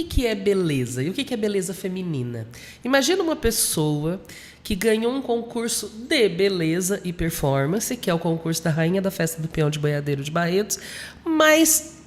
Que é beleza? E o que é beleza feminina? Imagina uma pessoa que ganhou um concurso de beleza e performance, que é o concurso da Rainha da Festa do Peão de Boiadeiro de Barretos, mas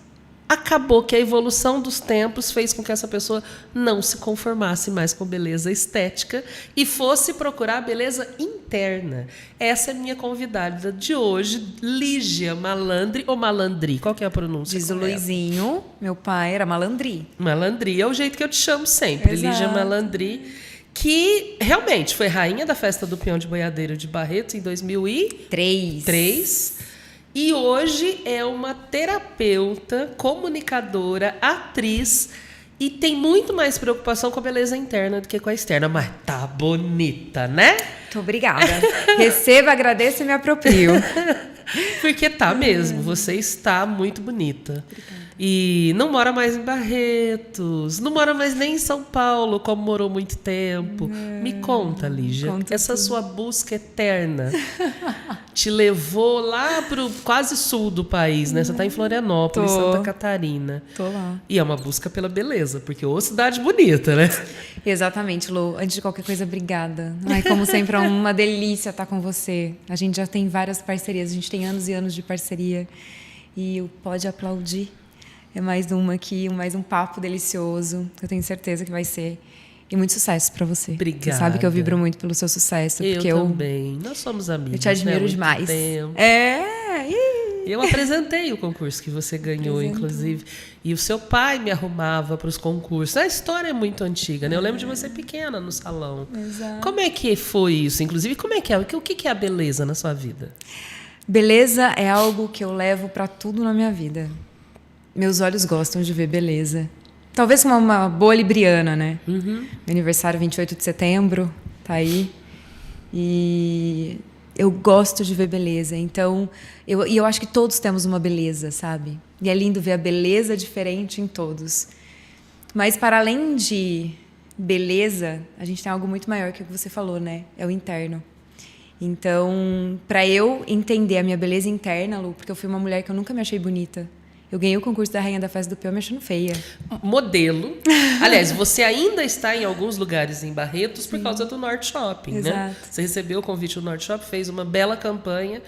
acabou que a evolução dos tempos fez com que essa pessoa não se conformasse mais com beleza estética e fosse procurar beleza interna. Essa é a minha convidada de hoje, Lígia Malandri ou Malandri? Qual que é a pronúncia? Diz o Luizinho, meu pai era Malandri. Malandri é o jeito que eu te chamo sempre, Exato. Lígia Malandri, que realmente foi rainha da Festa do Peão de Boiadeiro de Barretos em 2003. E hoje é uma terapeuta, comunicadora, atriz e tem muito mais preocupação com a beleza interna do que com a externa. Mas tá bonita, né? Muito obrigada. Receba, agradeço e me aproprio. Porque tá mesmo, você está muito bonita. Obrigada. E não mora mais em Barretos, não mora mais nem em São Paulo, como morou muito tempo. Me conta, Lígia, essa tudo. Sua busca eterna te levou lá pro quase sul do país, né? Você tá em Florianópolis, Santa Catarina. Tô lá. E é uma busca pela beleza, porque ô cidade bonita, né? Exatamente, Lu. Antes de qualquer coisa, obrigada. Ai, como sempre, é uma delícia estar com você. A gente já tem várias parcerias, a gente tem anos e anos de parceria. E o Pode Aplaudir é mais uma aqui, mais um papo delicioso. Eu tenho certeza que vai ser. E muito sucesso para você. Obrigada. Você sabe que eu vibro muito pelo seu sucesso. Porque eu também. Nós somos amigos. Eu te admiro, né? Demais. Tempo. É. Eu apresentei o concurso que você ganhou, inclusive. E o seu pai me arrumava para os concursos. A história é muito antiga, né? Eu lembro de você pequena no salão. Exato. Como é que foi isso? Inclusive, como é que é? O que é a beleza na sua vida? Beleza é algo que eu levo para tudo na minha vida. Meus olhos gostam de ver beleza. Talvez uma boa libriana, né? Uhum. Meu aniversário 28 de setembro, tá aí. E eu gosto de ver beleza. Então, eu acho que todos temos uma beleza, sabe? E é lindo ver a beleza diferente em todos. Mas, para além de beleza, a gente tem algo muito maior que o que você falou, né? É o interno. Então, para eu entender a minha beleza interna, Lu, porque eu fui uma mulher que eu nunca me achei bonita. Eu ganhei o concurso da Rainha da Festa do Peão me achando feia. Modelo. Aliás, você ainda está em alguns lugares em Barretos por causa do Norte Shopping, Exato. Né? Você recebeu o convite do Norte Shopping, fez uma bela campanha,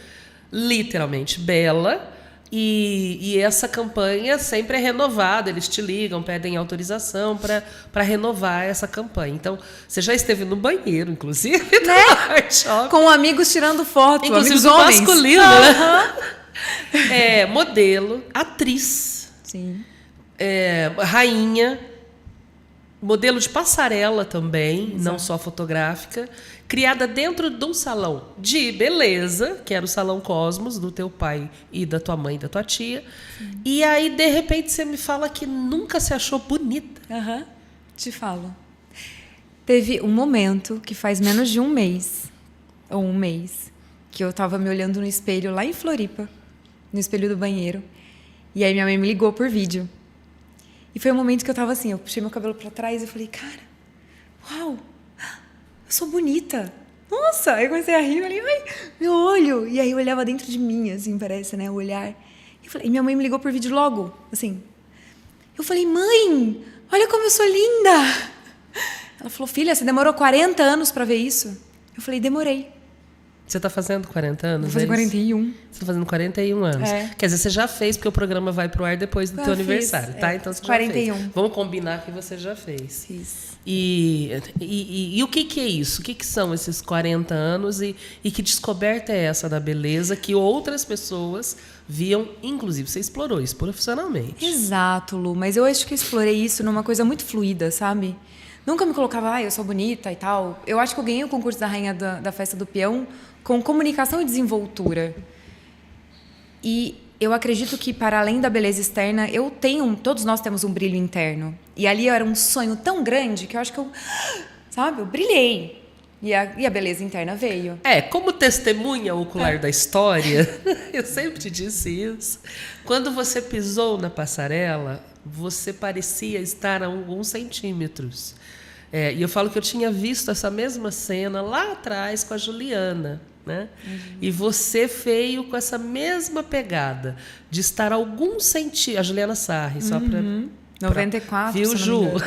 literalmente bela, e essa campanha sempre é renovada, eles te ligam, pedem autorização para renovar essa campanha. Então, você já esteve no banheiro, inclusive, do Norte Shopping. Com amigos tirando foto, inclusive amigos homens. Masculino, né? Modelo, atriz, sim. Rainha, modelo de passarela também, exato. Não só fotográfica, criada dentro de um salão de beleza, que era o Salão Cosmos, do teu pai e da tua mãe e da tua tia. Sim. E aí, de repente, você me fala que nunca se achou bonita. Te falo. Teve um momento que faz menos de um mês, que eu estava me olhando no espelho lá em Floripa, no espelho do banheiro. E aí minha mãe me ligou por vídeo. E foi um momento que eu estava assim, eu puxei meu cabelo para trás e falei, cara, uau, eu sou bonita. Nossa! Aí eu comecei a rir, eu falei, ai, meu olho. E aí eu olhava dentro de mim, assim, parece, né, o olhar. E minha mãe me ligou por vídeo logo, assim. Eu falei, mãe, olha como eu sou linda. Ela falou, filha, você demorou 40 anos para ver isso? Eu falei, demorei. Você está fazendo 40 anos? Vou fazer 41. Você está fazendo 41 anos. Quer dizer, você já fez, porque o programa vai pro ar depois do teu aniversário, tá? Então você 41. já fez. Vamos combinar que você já fez. Fiz. E o que é isso? O que são esses 40 anos e que descoberta é essa da beleza que outras pessoas viam, inclusive você explorou isso profissionalmente. Exato, Lu. Mas eu acho que eu explorei isso numa coisa muito fluida, sabe? Nunca me colocava, eu sou bonita e tal. Eu acho que eu ganhei o concurso da Rainha da Festa do Peão com comunicação e desenvoltura. E eu acredito que, para além da beleza externa, todos nós temos um brilho interno. E ali era um sonho tão grande que eu acho que eu brilhei. E a beleza interna veio. Como testemunha ocular da história, eu sempre te disse isso. Quando você pisou na passarela, você parecia estar a alguns centímetros E eu falo que eu tinha visto essa mesma cena lá atrás com a Juliana, né? E você veio com essa mesma pegada de estar algum centímetro... A Juliana Sarri, só para... 94, viu, se Ju? não me engano.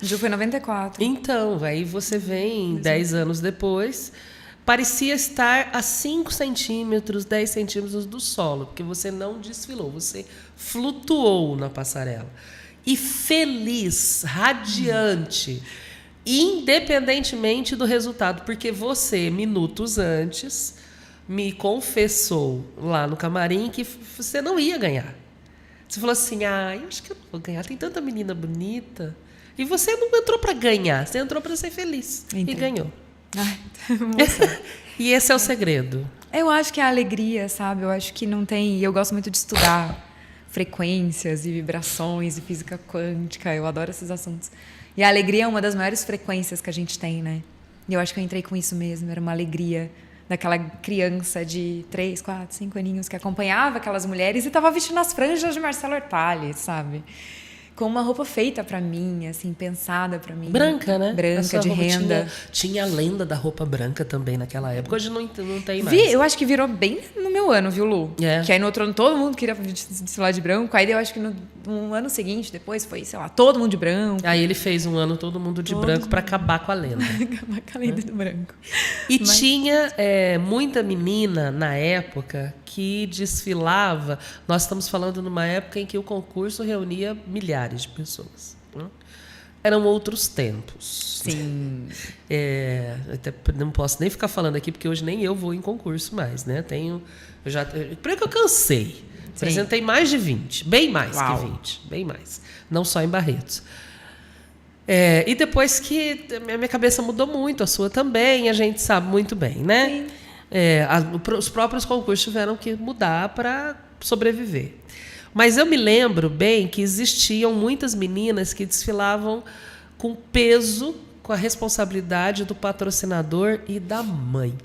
Ju foi 94. Então, aí você vem 10 anos depois, parecia estar a 5 centímetros, 10 centímetros do solo, porque você não desfilou, você flutuou na passarela. E feliz, radiante, independentemente do resultado, porque você, minutos antes, me confessou lá no camarim que você não ia ganhar. Você falou assim, eu acho que eu não vou ganhar, tem tanta menina bonita. E você não entrou para ganhar, você entrou para ser feliz. Entendi. E ganhou. Ai, e esse é o segredo. Eu acho que é a alegria, sabe? Eu acho que não tem... Eu gosto muito de estudar frequências e vibrações e física quântica. Eu adoro esses assuntos. E a alegria é uma das maiores frequências que a gente tem, né? E eu acho que eu entrei com isso mesmo. Era uma alegria daquela criança de 3, 4, 5 aninhos que acompanhava aquelas mulheres e estava vestindo as franjas de Marcelo Ortali, sabe? Com uma roupa feita para mim, assim, pensada para mim. Branca, né? Branca, de renda. Tinha a lenda da roupa branca também naquela época. Hoje não tem mais. Eu acho que virou bem no meu ano, viu, Lu? É. Que aí no outro ano todo mundo queria desfilar de branco. Aí eu acho que no ano seguinte, depois, foi, sei lá, todo mundo de branco. Aí ele fez um ano todo mundo de branco para acabar com a lenda. Acabar com a lenda do branco. E tinha muita menina na época que desfilava. Nós estamos falando numa época em que o concurso reunia milhares de pessoas. Né? Eram outros tempos. Sim. Até não posso nem ficar falando aqui, porque hoje nem eu vou em concurso mais, né? Por que eu cansei? Apresentei mais de 20, bem mais que 20, bem mais. Não só em Barretos. E depois que a minha cabeça mudou muito, a sua também, a gente sabe muito bem, né? Sim. Os próprios concursos tiveram que mudar para sobreviver. Mas eu me lembro bem que existiam muitas meninas que desfilavam com peso, com a responsabilidade do patrocinador e da mãe.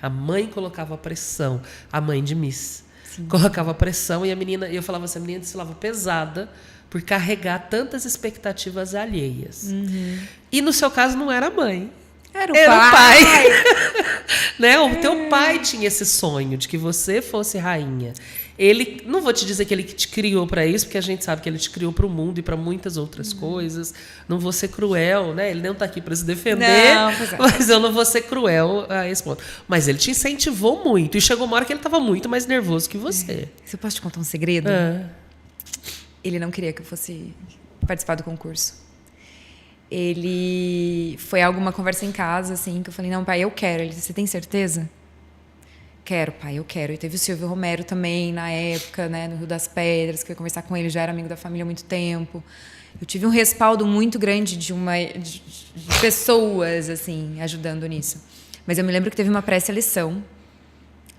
A mãe colocava pressão, a mãe de Miss. Sim. Colocava pressão e eu falava assim, a menina desfilava pesada por carregar tantas expectativas alheias. Uhum. E no seu caso não era a mãe. Era o pai. Né? O teu pai tinha esse sonho de que você fosse rainha. Ele, não vou te dizer que ele te criou para isso, porque a gente sabe que ele te criou para o mundo e para muitas outras coisas. Não vou ser cruel, né? Ele não está aqui para se defender, mas eu não vou ser cruel a esse ponto. Mas ele te incentivou muito e chegou uma hora que ele estava muito mais nervoso que você. Se eu posso te contar um segredo? Ele não queria que eu fosse participar do concurso. Foi alguma conversa em casa, assim, que eu falei, não, pai, eu quero. Ele disse, você tem certeza? Quero, pai, eu quero. E teve o Silvio Romero também, na época, né, no Rio das Pedras, que eu ia conversar com ele, já era amigo da família há muito tempo. Eu tive um respaldo muito grande de pessoas, assim, ajudando nisso. Mas eu me lembro que teve uma pré-seleção,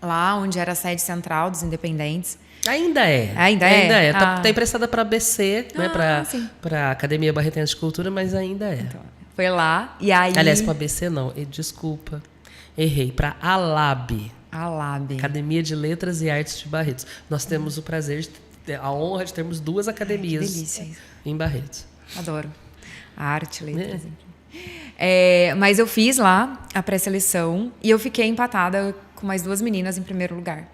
lá onde era a sede central dos Independentes. Ainda é. Ainda é? Tá emprestada para a ABC, né, para a Academia Barretense de Cultura, mas ainda é. Então, foi lá, e aí... Aliás, para a ABC não, desculpa, errei, para a ALAB. Academia de Letras e Artes de Barretos. Nós temos o prazer, a honra de termos 2 academias em Barretos. Adoro. A arte, letras. Mas eu fiz lá a pré-seleção e eu fiquei empatada com mais 2 meninas em primeiro lugar.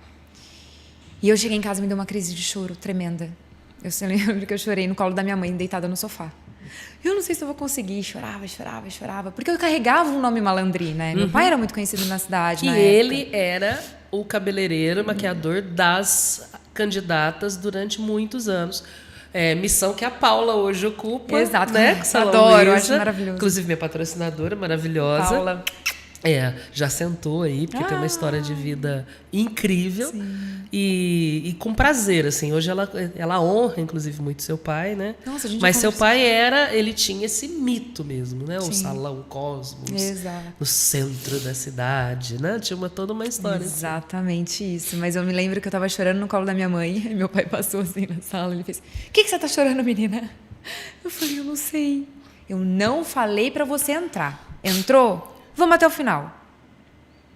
E eu cheguei em casa e me deu uma crise de choro tremenda. Eu lembro que eu chorei no colo da minha mãe, deitada no sofá. Eu não sei se eu vou conseguir. Chorava. Porque eu carregava um nome Malandri, né? Meu pai era muito conhecido na cidade, na época. Ele era o cabeleireiro, maquiador das candidatas durante muitos anos. Missão que a Paula hoje ocupa. Exato. Né? Adoro, acho maravilhoso. Inclusive, minha patrocinadora maravilhosa. Paula. Já sentou aí, porque tem uma história de vida incrível e com prazer, assim. Hoje ela honra, inclusive, muito seu pai, né? Nossa, a gente Mas seu pai ele tinha esse mito mesmo, né? O salão Cosmos, no centro da cidade, né? Tinha toda uma história. Exatamente isso. Mas eu me lembro que eu tava chorando no colo da minha mãe, e meu pai passou assim na sala, ele fez, o que você tá chorando, menina? Eu falei, eu não sei. Eu não falei pra você entrar. Entrou? Vamos até o final.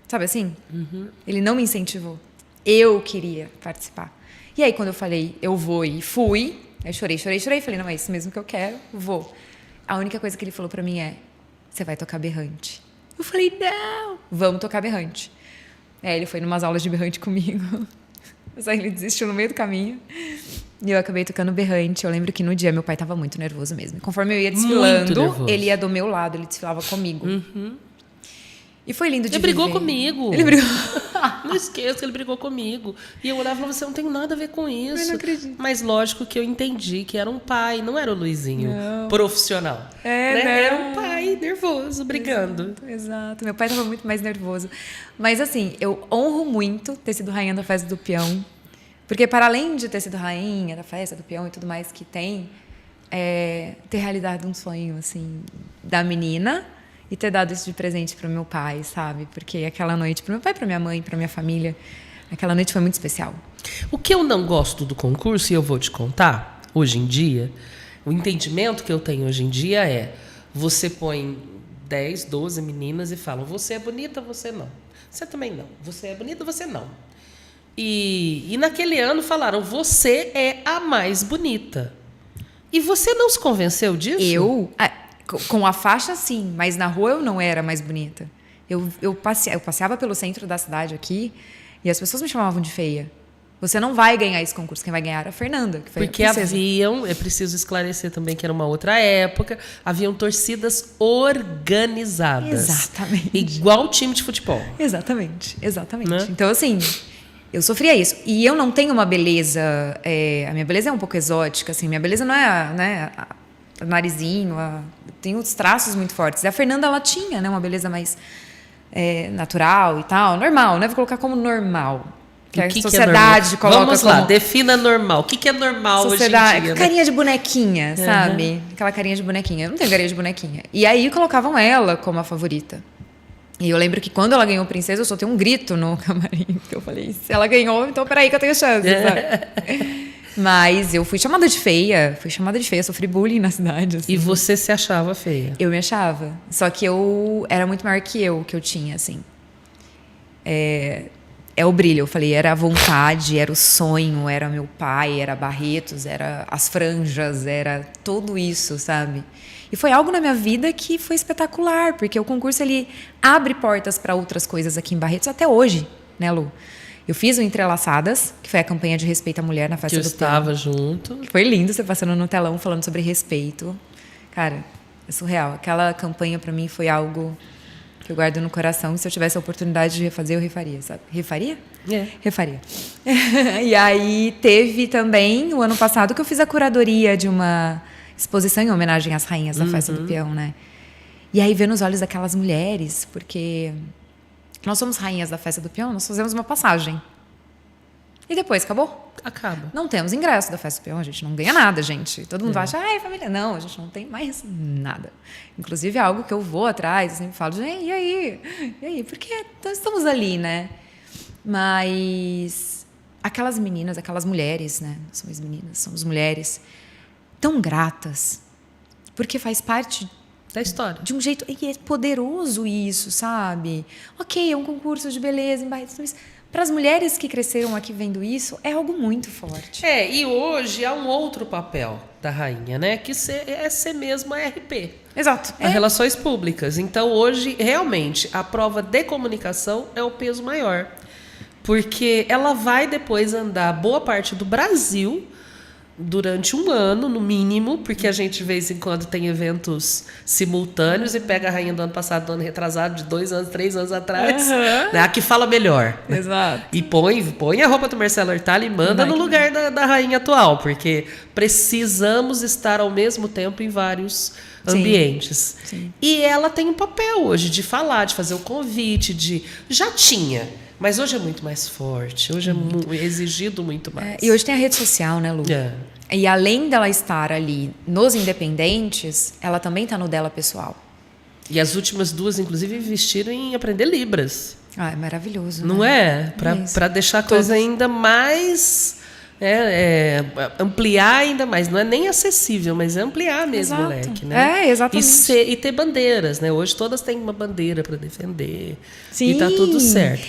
Sabe assim? Uhum. Ele não me incentivou. Eu queria participar. E aí, quando eu falei, eu vou e fui, aí chorei. Falei, não, é isso mesmo que eu quero, vou. a única coisa que ele falou pra mim é: você vai tocar berrante. Eu falei: não, vamos tocar berrante. Ele foi numas aulas de berrante comigo. Mas aí ele desistiu no meio do caminho. E eu acabei tocando berrante. Eu lembro que no dia meu pai tava muito nervoso mesmo. E conforme eu ia desfilando, ele ia do meu lado, ele desfilava comigo. E foi lindo de Ele brigou viver. comigo. Ele brigou. Não esqueço que ele brigou comigo. E eu olhava e falava, você não tem nada a ver com isso. Eu não acredito. Mas lógico que eu entendi que era um pai, não era o Luizinho profissional. Né? Não. Era um pai nervoso, brigando. Exato. Meu pai estava muito mais nervoso. Mas assim, eu honro muito ter sido rainha da festa do peão. Porque para além de ter sido rainha da festa do peão e tudo mais que tem, ter realizado um sonho, assim, da menina e ter dado isso de presente para o meu pai, sabe? Porque aquela noite, para meu pai, para minha mãe, para minha família, aquela noite foi muito especial. O que eu não gosto do concurso, e eu vou te contar, hoje em dia, o entendimento que eu tenho hoje em dia é, você põe 10, 12 meninas e falam, você é bonita, você não. Você também não. Você é bonita, você não. E naquele ano falaram, você é a mais bonita. E você não se convenceu disso? Com a faixa, sim, mas na rua eu não era mais bonita. Eu passeava pelo centro da cidade aqui e as pessoas me chamavam de feia. Você não vai ganhar esse concurso, quem vai ganhar era a Fernanda, que foi porque é preciso esclarecer também que era uma outra época, haviam torcidas organizadas. Exatamente. Igual time de futebol. Exatamente. Né? Então, assim, eu sofria isso. E eu não tenho uma beleza... a minha beleza é um pouco exótica, assim. Minha beleza não é, né, narizinho, tem os traços muito fortes. E a Fernanda, ela tinha, né, uma beleza mais natural e tal, normal, né? Vou colocar como normal. Que a sociedade coloca. Vamos lá, defina normal. O que é normal hoje em dia? Né? Carinha de bonequinha, sabe? Aquela carinha de bonequinha. Eu não tenho carinha de bonequinha. E aí colocavam ela como a favorita. E eu lembro que quando ela ganhou Princesa, eu soltei um grito no camarim. Porque eu falei, se ela ganhou, então peraí que eu tenho chance, sabe? Mas eu fui chamada de feia, sofri bullying na cidade. Assim. E você se achava feia? Eu me achava. Só que eu era muito maior que eu tinha, assim. É o brilho, eu falei, era a vontade, era o sonho, era meu pai, era Barretos, era as franjas, era tudo isso, sabe? E foi algo na minha vida que foi espetacular, porque o concurso ele abre portas para outras coisas aqui em Barretos até hoje, né, Lu? Eu fiz o Entrelaçadas, que foi a campanha de respeito à mulher na festa do peão. Que eu estava junto. Foi lindo você passando no telão falando sobre respeito. Cara, é surreal. Aquela campanha para mim foi algo que eu guardo no coração. E se eu tivesse a oportunidade de refazer, eu refaria, sabe? Refaria? Refaria. E aí teve também, o ano passado, que eu fiz a curadoria de uma exposição em homenagem às rainhas da festa do peão, né? E aí ver nos olhos daquelas mulheres, porque nós somos rainhas da festa do peão, nós fazemos uma passagem. E depois, acabou? Acaba. Não temos ingresso da festa do peão, a gente não ganha nada, gente. Todo mundo acha, ai, família, não, a gente não tem mais nada. Inclusive, é algo que eu vou atrás, sempre falo, gente, e aí? Porque nós estamos ali, né? Mas aquelas meninas, aquelas mulheres, né? Somos meninas, somos mulheres, tão gratas, porque faz parte da história. De um jeito, e é poderoso isso, sabe? Ok, é um concurso de beleza em Barretos, mas para as mulheres que cresceram aqui vendo isso, é algo muito forte. E hoje há um outro papel da rainha, né? Que é ser mesmo a RP. Exato. As relações públicas. Então, hoje, realmente, a prova de comunicação é o peso maior. Porque ela vai depois andar boa parte do Brasil durante um ano, no mínimo, porque a gente, de vez em quando, tem eventos simultâneos e pega a rainha do ano passado, do ano retrasado, de 2 anos, 3 anos atrás, né? A que fala melhor. Exato. E põe a roupa do Marcelo Hortali e manda no lugar da rainha atual, porque precisamos estar ao mesmo tempo em vários ambientes. Sim. E ela tem um papel hoje de falar, de fazer o convite, já tinha. Mas hoje é muito mais forte, hoje é exigido muito mais. E hoje tem a rede social, né, Lu? E além dela estar ali nos independentes, ela também está no dela pessoal. E as últimas 2, inclusive, investiram em aprender Libras. É maravilhoso. Não é? Para deixar a coisa ainda mais... ampliar ainda mais. Não é nem acessível, mas é ampliar mesmo o leque, né? Exatamente. E ter bandeiras, né? Hoje todas têm uma bandeira para defender. Sim. E tá tudo certo.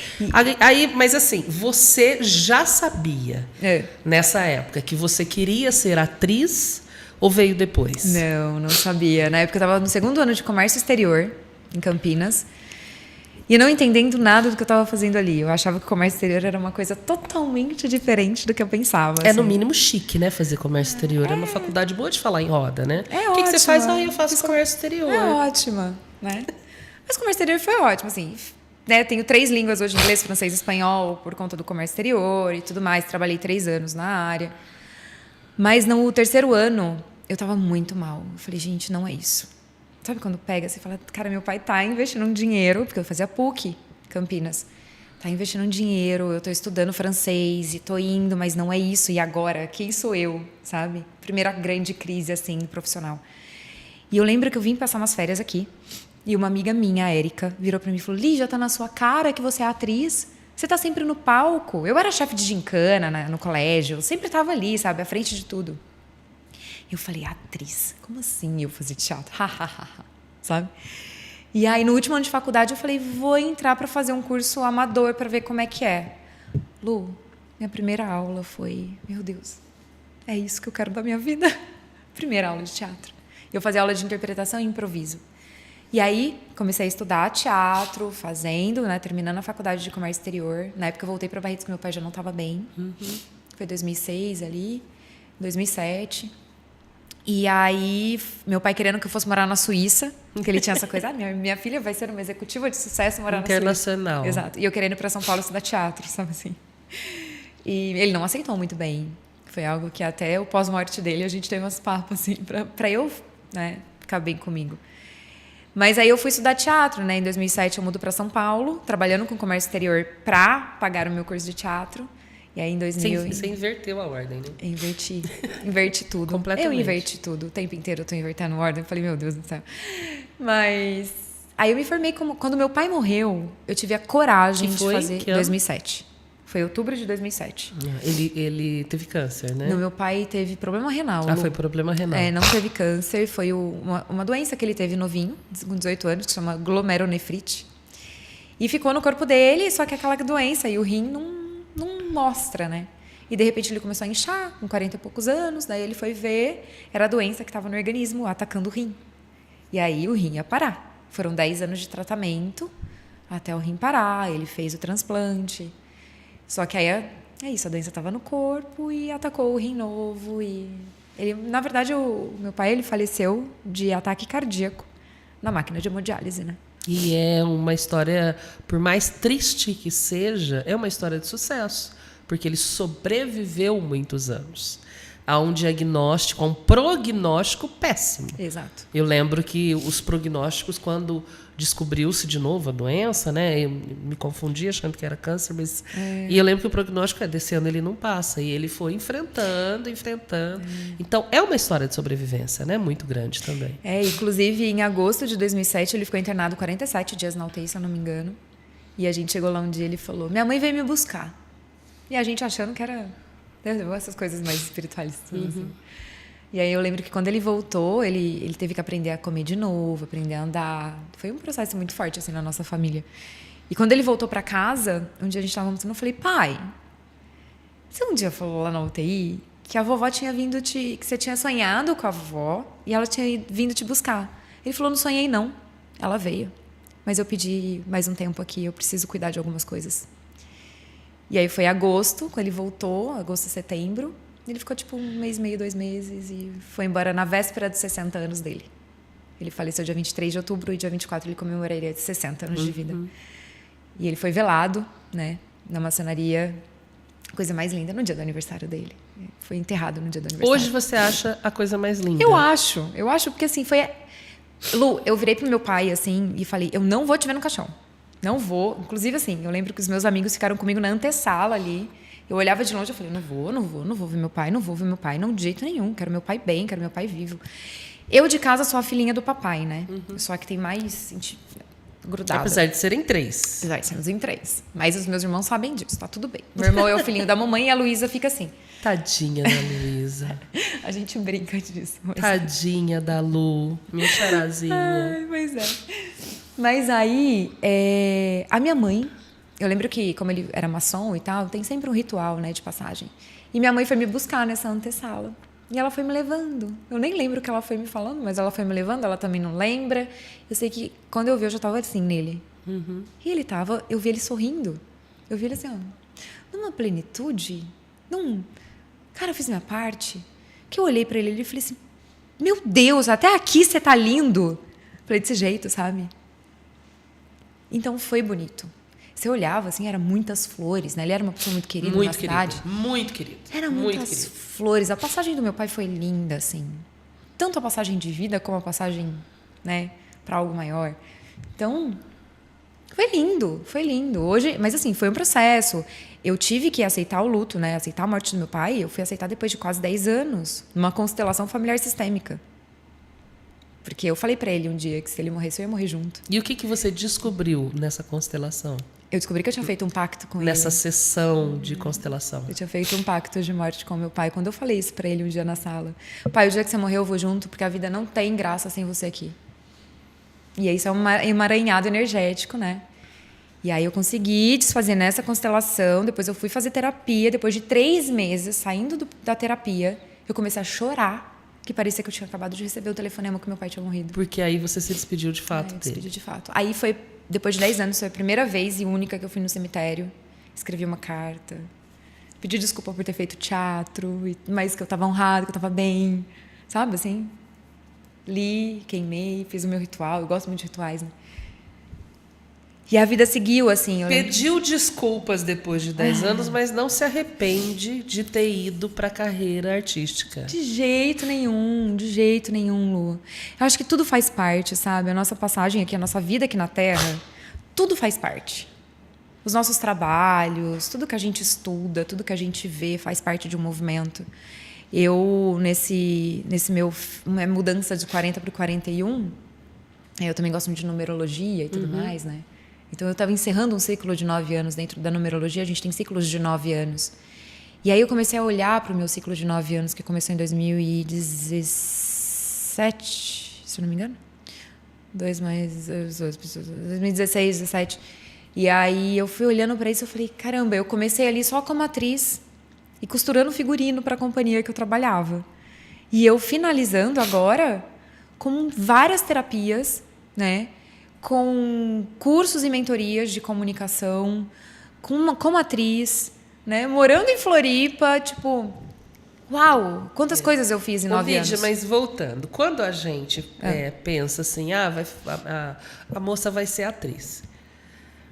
Mas assim, você já sabia nessa época que você queria ser atriz Ou veio depois? Não sabia. Na época eu estava no 2º ano de comércio exterior, em Campinas. E não entendendo nada do que eu estava fazendo ali. Eu achava que o comércio exterior era uma coisa totalmente diferente do que eu pensava. É assim. no mínimo chique, né? Fazer comércio exterior. É uma faculdade boa de falar em roda, né? É O que você faz? ótima. Eu faço comércio exterior. É ótima, né? Mas o comércio exterior foi ótimo, assim. Né? Tenho 3 línguas hoje, inglês, francês e espanhol, por conta do comércio exterior e tudo mais. Trabalhei 3 anos na área. Mas no 3º ano, eu estava muito mal. Eu falei, gente, não é isso. Sabe quando pega, você fala, cara, meu pai tá investindo um dinheiro, porque eu fazia PUC, Campinas. Tá investindo um dinheiro, eu tô estudando francês e tô indo, mas não é isso. E agora? Quem sou eu, sabe? Primeira grande crise, assim, profissional. E eu lembro que eu vim passar umas férias aqui. E uma amiga minha, a Érica, virou pra mim e falou, Lígia, tá na sua cara que você é atriz. Você tá sempre no palco. Eu era chefe de gincana no colégio, eu sempre tava ali, sabe? À frente de tudo. Eu falei, atriz? Como assim eu fazer teatro? Sabe? E aí, no último ano de faculdade, eu falei, vou entrar para fazer um curso amador para ver como é que é. Lu, minha primeira aula foi, meu Deus, é isso que eu quero da minha vida. Primeira aula de teatro. Eu fazia aula de interpretação e improviso. E aí, comecei a estudar teatro, fazendo, né, terminando a faculdade de comércio exterior. Na época, eu voltei para Barretos, que meu pai já não estava bem. Foi 2006 ali, 2007. E aí, meu pai querendo que eu fosse morar na Suíça, porque ele tinha essa coisa, minha filha vai ser uma executiva de sucesso morar na Suíça. Internacional. Exato. E eu querendo ir para São Paulo estudar teatro, sabe assim. E ele não aceitou muito bem. Foi algo que até o pós-morte dele a gente teve uns papos, assim, para eu, né, ficar bem comigo. Mas aí eu fui estudar teatro, né? Em 2007 eu mudo para São Paulo, trabalhando com comércio exterior para pagar o meu curso de teatro. E aí em 2000... Você inverteu a ordem, né? Inverti tudo. Completamente. Eu inverti tudo. O tempo inteiro eu tô invertendo a ordem. Eu falei, meu Deus do céu. Mas... Aí eu me formei como... Quando meu pai morreu, eu tive a coragem de fazer... Que ano? 2007. Foi outubro de 2007. Ele teve câncer, né? No, meu pai teve problema renal. Foi problema renal. Não teve câncer. Foi uma doença que ele teve novinho, com 18 anos, que se chama glomerulonefrite. E ficou no corpo dele, só que aquela doença. E o rim não mostra, né? E de repente ele começou a inchar, com 40 e poucos anos. Daí ele foi ver, era a doença que estava no organismo, atacando o rim. E aí o rim ia parar. Foram 10 anos de tratamento até o rim parar. Ele fez o transplante. Só que aí é isso, a doença estava no corpo e atacou o rim novo. E ele, na verdade, meu pai ele faleceu de ataque cardíaco na máquina de hemodiálise, né? E é uma história, por mais triste que seja, é uma história de sucesso, porque ele sobreviveu muitos anos a um diagnóstico, a um prognóstico péssimo. Exato. Eu lembro que os prognósticos, quando descobriu-se de novo a doença, né? Eu me confundi achando que era câncer, mas... E eu lembro que o prognóstico desse ano ele não passa. E ele foi enfrentando. Então, é uma história de sobrevivência, né? Muito grande também. Inclusive, em agosto de 2007, ele ficou internado 47 dias na UTI, se eu não me engano. E a gente chegou lá um dia e ele falou, minha mãe veio me buscar. E a gente achando que era... essas coisas mais espirituais. Assim. E aí eu lembro que quando ele voltou, ele teve que aprender a comer de novo, aprender a andar. Foi um processo muito forte assim na nossa família. E quando ele voltou para casa, um dia a gente estava almoçando, eu falei, pai, você um dia falou lá na UTI que a vovó tinha vindo que você tinha sonhado com a vovó e ela tinha vindo te buscar. Ele falou, não sonhei não. Ela veio. Mas eu pedi mais um tempo aqui, eu preciso cuidar de algumas coisas. E aí foi agosto, quando ele voltou, agosto, setembro. Ele ficou tipo 1 mês e meio, 2 meses e foi embora na véspera dos 60 anos dele. Ele faleceu dia 23 de outubro e dia 24 ele comemoraria 60 anos de vida. E ele foi velado, né, na maçonaria, coisa mais linda, no dia do aniversário dele. Foi enterrado no dia do aniversário. Hoje você acha a coisa mais linda? Eu acho porque assim, foi... Lu, eu virei pro meu pai assim e falei, eu não vou te ver no caixão. Não vou. Inclusive, assim, eu lembro que os meus amigos ficaram comigo na antessala ali. Eu olhava de longe e falei, não vou ver meu pai, não vou ver meu pai, não, de jeito nenhum. Quero meu pai bem, quero meu pai vivo. Eu, de casa, sou a filhinha do papai, né? Só que tem mais grudada. Apesar de serem 3. Apesar de sermos em 3. Mas os meus irmãos sabem disso, tá tudo bem. Meu irmão é o filhinho da mamãe e a Luísa fica assim. Tadinha da Luísa. A gente brinca disso. Tadinha da Lu, minha charazinha. Ai, pois é. Mas aí, a minha mãe, eu lembro que, como ele era maçom e tal, tem sempre um ritual, né, de passagem. E minha mãe foi me buscar nessa antessala. E ela foi me levando. Eu nem lembro o que ela foi me falando, mas ela foi me levando, ela também não lembra. Eu sei que quando eu vi, eu já tava assim nele. E ele tava, eu vi ele sorrindo. Eu vi ele assim, ó, numa plenitude, cara, eu fiz minha parte. Que eu olhei pra ele e falei assim, meu Deus, até aqui você tá lindo. Falei desse jeito, sabe? Então foi bonito. Você olhava, assim, era muitas flores, né? Ele era uma pessoa muito querida na cidade. Muito querido. Era muitas flores. A passagem do meu pai foi linda, assim. Tanto a passagem de vida como a passagem, né, para algo maior. Então, foi lindo, foi lindo. Hoje, mas assim, foi um processo. Eu tive que aceitar o luto, né? Aceitar a morte do meu pai. Eu fui aceitar depois de quase 10 anos, numa constelação familiar sistêmica. Porque eu falei para ele um dia que se ele morresse, eu ia morrer junto. E o que você descobriu nessa constelação? Eu descobri que eu tinha feito um pacto com ele. Nessa sessão de constelação. Eu tinha feito um pacto de morte com meu pai. Quando eu falei isso para ele um dia na sala. Pai, o dia que você morrer, eu vou junto, porque a vida não tem graça sem você aqui. E isso é um emaranhado energético, né? E aí eu consegui desfazer nessa constelação. Depois eu fui fazer terapia. Depois de 3 meses, saindo da terapia, eu comecei a chorar. Que parecia que eu tinha acabado de receber o telefonema que meu pai tinha morrido. Porque aí você se despediu de fato dele. Despedi de fato. Aí foi, depois de 10 anos, foi a primeira vez e única que eu fui no cemitério. Escrevi uma carta. Pedi desculpa por ter feito teatro, mas que eu estava honrada, que eu estava bem. Sabe, assim? Li, queimei, fiz o meu ritual. Eu gosto muito de rituais, né? E a vida seguiu, assim. Pediu desculpas depois de 10 anos, mas não se arrepende de ter ido para a carreira artística. De jeito nenhum, Lu. Eu acho que tudo faz parte, sabe? A nossa passagem aqui, a nossa vida aqui na Terra, tudo faz parte. Os nossos trabalhos, tudo que a gente estuda, tudo que a gente vê faz parte de um movimento. Eu, nesse meu mudança de 40 para 41, eu também gosto muito de numerologia e tudo mais, né? Então, eu estava encerrando um ciclo de 9 anos dentro da numerologia. A gente tem ciclos de 9 anos. E aí, eu comecei a olhar para o meu ciclo de 9 anos, que começou em 2017, se eu não me engano. 2016, 17. E aí, eu fui olhando para isso e falei, caramba, eu comecei ali só como atriz e costurando figurino para a companhia que eu trabalhava. E eu finalizando agora com várias terapias, né? Com cursos e mentorias de comunicação, como atriz, né? Morando em Floripa, tipo, uau, quantas coisas eu fiz em 9 anos. Mas voltando, quando a gente pensa assim, a moça vai ser atriz,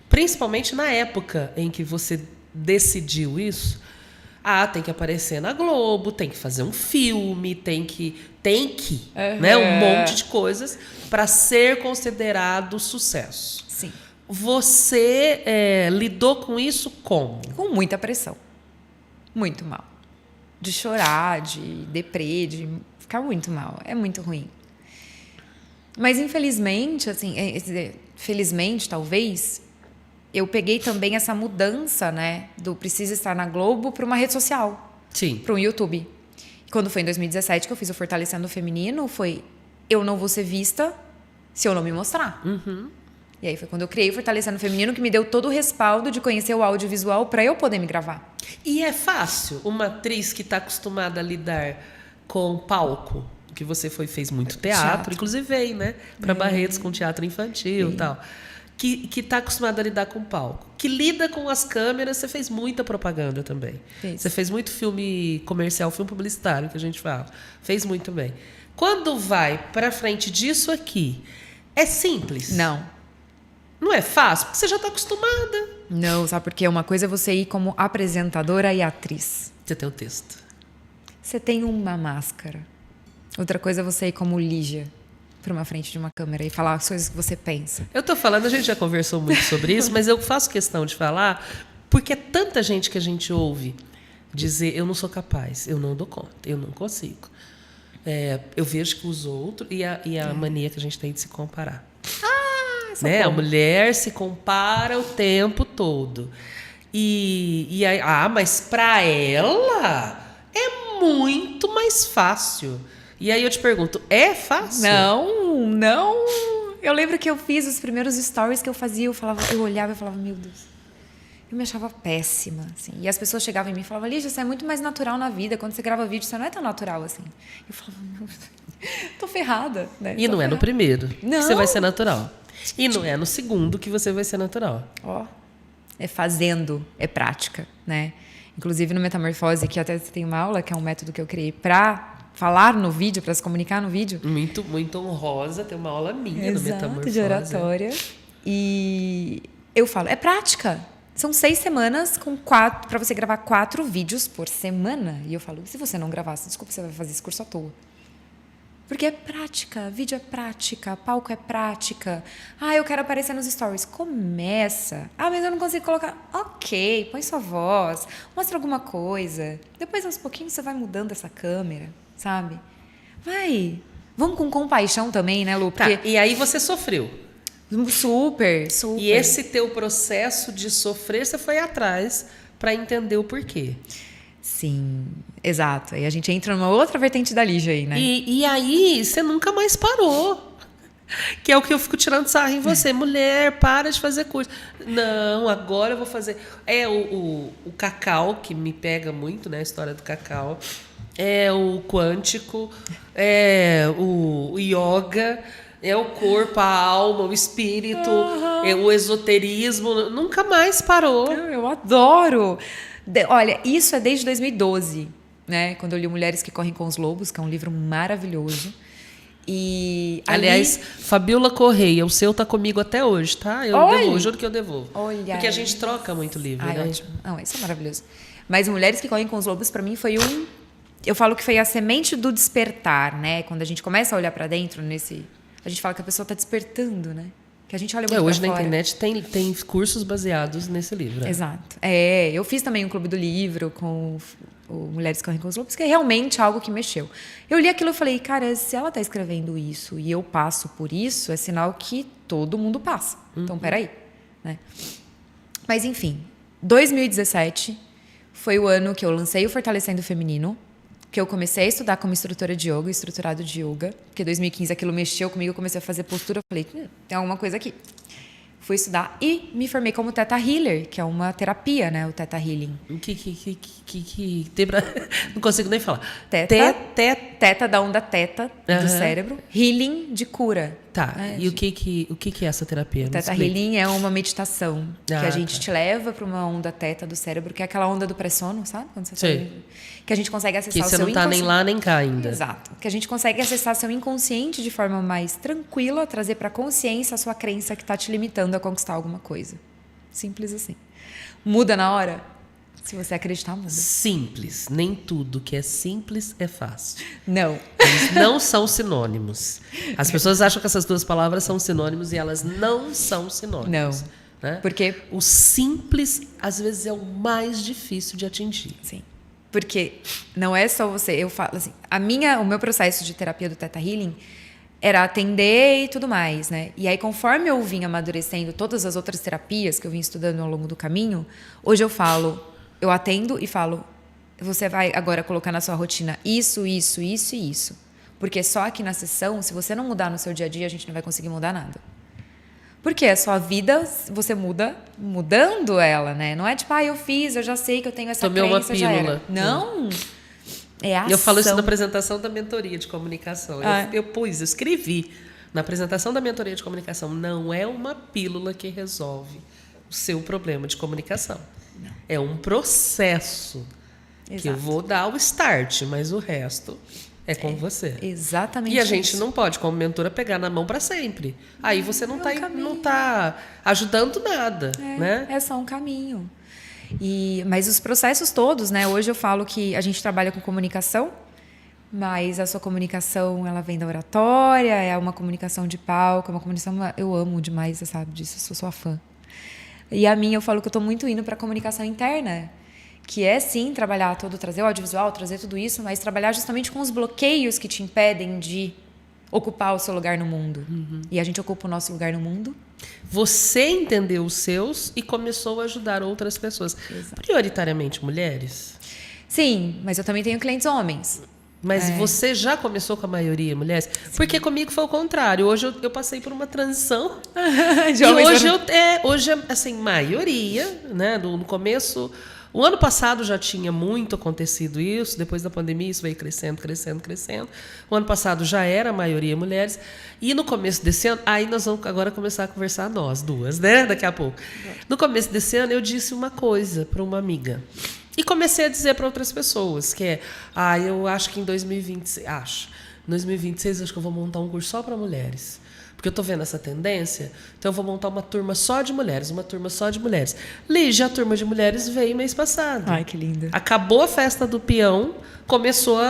principalmente na época em que você decidiu isso, tem que aparecer na Globo, tem que fazer um filme, tem que, né, um monte de coisas para ser considerado sucesso. Sim. Você lidou com isso como? Com muita pressão. Muito mal. De chorar, de deprê, de ficar muito mal. É muito ruim. Mas, infelizmente, assim, felizmente, talvez, eu peguei também essa mudança, né, do precisa estar na Globo para uma rede social. Sim. Para um YouTube. Quando foi em 2017 que eu fiz o Fortalecendo o Feminino, foi eu não vou ser vista se eu não me mostrar. E aí foi quando eu criei o Fortalecendo o Feminino que me deu todo o respaldo de conhecer o audiovisual para eu poder me gravar. E é fácil uma atriz que está acostumada a lidar com palco, que você fez muito teatro. Inclusive veio, né, para Barretos com teatro infantil e tal. Que está acostumada a lidar com palco, que lida com as câmeras. Você fez muita propaganda também. Você fez muito filme comercial, filme publicitário, que a gente fala. Fez muito bem. Quando vai para frente disso aqui, é simples? Não. Não é fácil? Porque você já está acostumada. Não, sabe por quê? Uma coisa é você ir como apresentadora e atriz. Você tem o texto. Você tem uma máscara. Outra coisa é você ir como Lígia para uma frente de uma câmera e falar as coisas que você pensa. Eu tô falando, a gente já conversou muito sobre isso, mas eu faço questão de falar porque é tanta gente que a gente ouve dizer eu não sou capaz, eu não dou conta, eu não consigo. Eu vejo que os outros e a mania que a gente tem de se comparar. Né? A mulher se compara o tempo todo. Mas para ela é muito mais fácil. E aí eu te pergunto, é fácil? Não. Eu lembro que eu fiz os primeiros stories que eu fazia, eu olhava e falava, meu Deus, Eu me achava péssima, assim. E as pessoas chegavam em mim e falavam, Lígia, você é muito mais natural na vida. Quando você grava vídeo, você não é tão natural assim. Eu falava, meu, tô ferrada, né? E não é no primeiro que Não. você vai ser natural. E não é no segundo que você vai ser natural. Ó, é fazendo, é prática, né? Inclusive no Metamorfose, que até tem uma aula, que é um método que eu criei para falar no vídeo, para se comunicar no vídeo. Muito, muito honrosa, tem uma aula minha no Metamorfose. De oratória. E eu falo, é prática. São 6 semanas para você gravar 4 vídeos por semana. E eu falo, se você não gravasse, desculpa, você vai fazer esse curso à toa. Porque é prática, vídeo é prática, palco é prática. Ah, eu quero aparecer nos stories. Começa. Ah, mas eu não consigo colocar. Ok, põe sua voz, mostra alguma coisa. Depois, aos pouquinhos, você vai mudando essa câmera, sabe? Vai. Vamos com compaixão também, né, Lu? Porque... Tá, e aí você sofreu. Super, super. E esse teu processo de sofrer, você foi atrás para entender o porquê. Sim, exato. Aí a gente entra numa outra vertente da Lígia aí, né? E aí você nunca mais parou. Que é o que eu fico tirando sarro em você. Mulher, para de fazer curso. Não, agora eu vou fazer. É o cacau, que me pega muito, né? A história do cacau. É o quântico. É o yoga. É o corpo, a alma, o espírito. É o esoterismo. Nunca mais parou. Eu adoro. Olha, isso é desde 2012, né? Quando eu li Mulheres que Correm com os Lobos, que é um livro maravilhoso. E aliás, Fabiola Correia, o seu tá comigo até hoje, tá? Eu devolvo, juro que eu devolvo. Olha. Porque a gente troca muito livro, né? Ótimo. Não, isso é maravilhoso. Mas Mulheres que Correm com os Lobos, para mim, foi eu falo que foi a semente do despertar, né? Quando a gente começa a olhar para dentro a gente fala que a pessoa tá despertando, né? Que a gente olha muito hoje pra na fora. internet tem cursos baseados nesse livro. Né? Exato. Eu fiz também um clube do livro com o Mulheres que Correm com os Lobos, que é realmente algo que mexeu. Eu li aquilo e falei, cara, se ela está escrevendo isso e eu passo por isso, é sinal que todo mundo passa. Então, peraí. Né? Mas, enfim, 2017 foi o ano que eu lancei o Fortalecendo o Feminino, que eu comecei a estudar como instrutora de yoga, estruturado de yoga, porque em 2015 aquilo mexeu comigo, eu comecei a fazer postura, eu falei, tem alguma coisa aqui. Fui estudar e me formei como Theta Healer, que é uma terapia, né, o Theta Healing. Não consigo nem falar. Theta da onda Theta do cérebro, Healing de cura. Tá, e o que é essa terapia? O Theta Healing é uma meditação que a gente te leva para uma onda Theta do cérebro, que é aquela onda do pré-sono, sabe? Quando você que a gente consegue acessar o seu inconsciente. Que você não tá nem lá nem cá ainda. Exato. Que a gente consegue acessar seu inconsciente de forma mais tranquila, trazer para a consciência a sua crença que está te limitando a conquistar alguma coisa. Simples assim. Muda na hora? Se você acreditar, muda. Simples. Nem tudo que é simples é fácil. Não. Eles não são sinônimos. As pessoas acham que essas duas palavras são sinônimos e elas não são sinônimos. Não. Né? Porque o simples, às vezes, é o mais difícil de atingir. Sim. Porque não é só você. Eu falo assim, o meu processo de terapia do Theta Healing era atender e tudo mais, né? E aí, conforme eu vim amadurecendo todas as outras terapias que eu vim estudando ao longo do caminho, hoje eu atendo e falo, você vai agora colocar na sua rotina isso, isso, isso e isso. Porque só aqui na sessão, se você não mudar no seu dia a dia, a gente não vai conseguir mudar nada. Porque a sua vida, você muda mudando ela, né? Não é tipo, eu fiz, eu já sei que eu tenho essa Tomei crença, uma pílula. Não. É ação. Eu falo isso na apresentação da mentoria de comunicação. Eu escrevi na apresentação da mentoria de comunicação. Não é uma pílula que resolve o seu problema de comunicação. Não. É um processo. Exato. Que eu vou dar o start, mas o resto é com você. Exatamente. E a gente não pode, como mentora, pegar na mão para sempre. Aí você não tá ajudando nada, né? É só um caminho. Mas os processos todos, né? Hoje eu falo que a gente trabalha com comunicação, mas a sua comunicação, ela vem da oratória, é uma comunicação de palco, é uma comunicação... Eu amo demais, você sabe disso, eu sou sua fã. E a minha, eu falo que eu estou muito indo para a comunicação interna, que é, sim, trabalhar trazer o audiovisual, trazer tudo isso, mas trabalhar justamente com os bloqueios que te impedem de ocupar o seu lugar no mundo. Uhum. E a gente ocupa o nosso lugar no mundo. Você entendeu os seus e começou a ajudar outras pessoas. Exato. Prioritariamente mulheres? Sim, mas eu também tenho clientes homens. Mas você já começou com a maioria mulheres? Sim. Porque comigo foi o contrário. Hoje eu passei por uma transição. E hoje é assim, maioria, né? No começo, o ano passado já tinha muito acontecido isso. Depois da pandemia, isso veio crescendo, crescendo, crescendo. O ano passado já era a maioria mulheres. E no começo desse ano, aí nós vamos agora começar a conversar nós duas, né? Daqui a pouco. No começo desse ano, eu disse uma coisa para uma amiga. E comecei a dizer para outras pessoas, que é, eu acho que em 2026, acho que eu vou montar um curso só para mulheres. Porque eu estou vendo essa tendência, então eu vou montar uma turma só de mulheres, Lígia, a turma de mulheres veio mês passado. Ai, que linda. Acabou a festa do peão, começou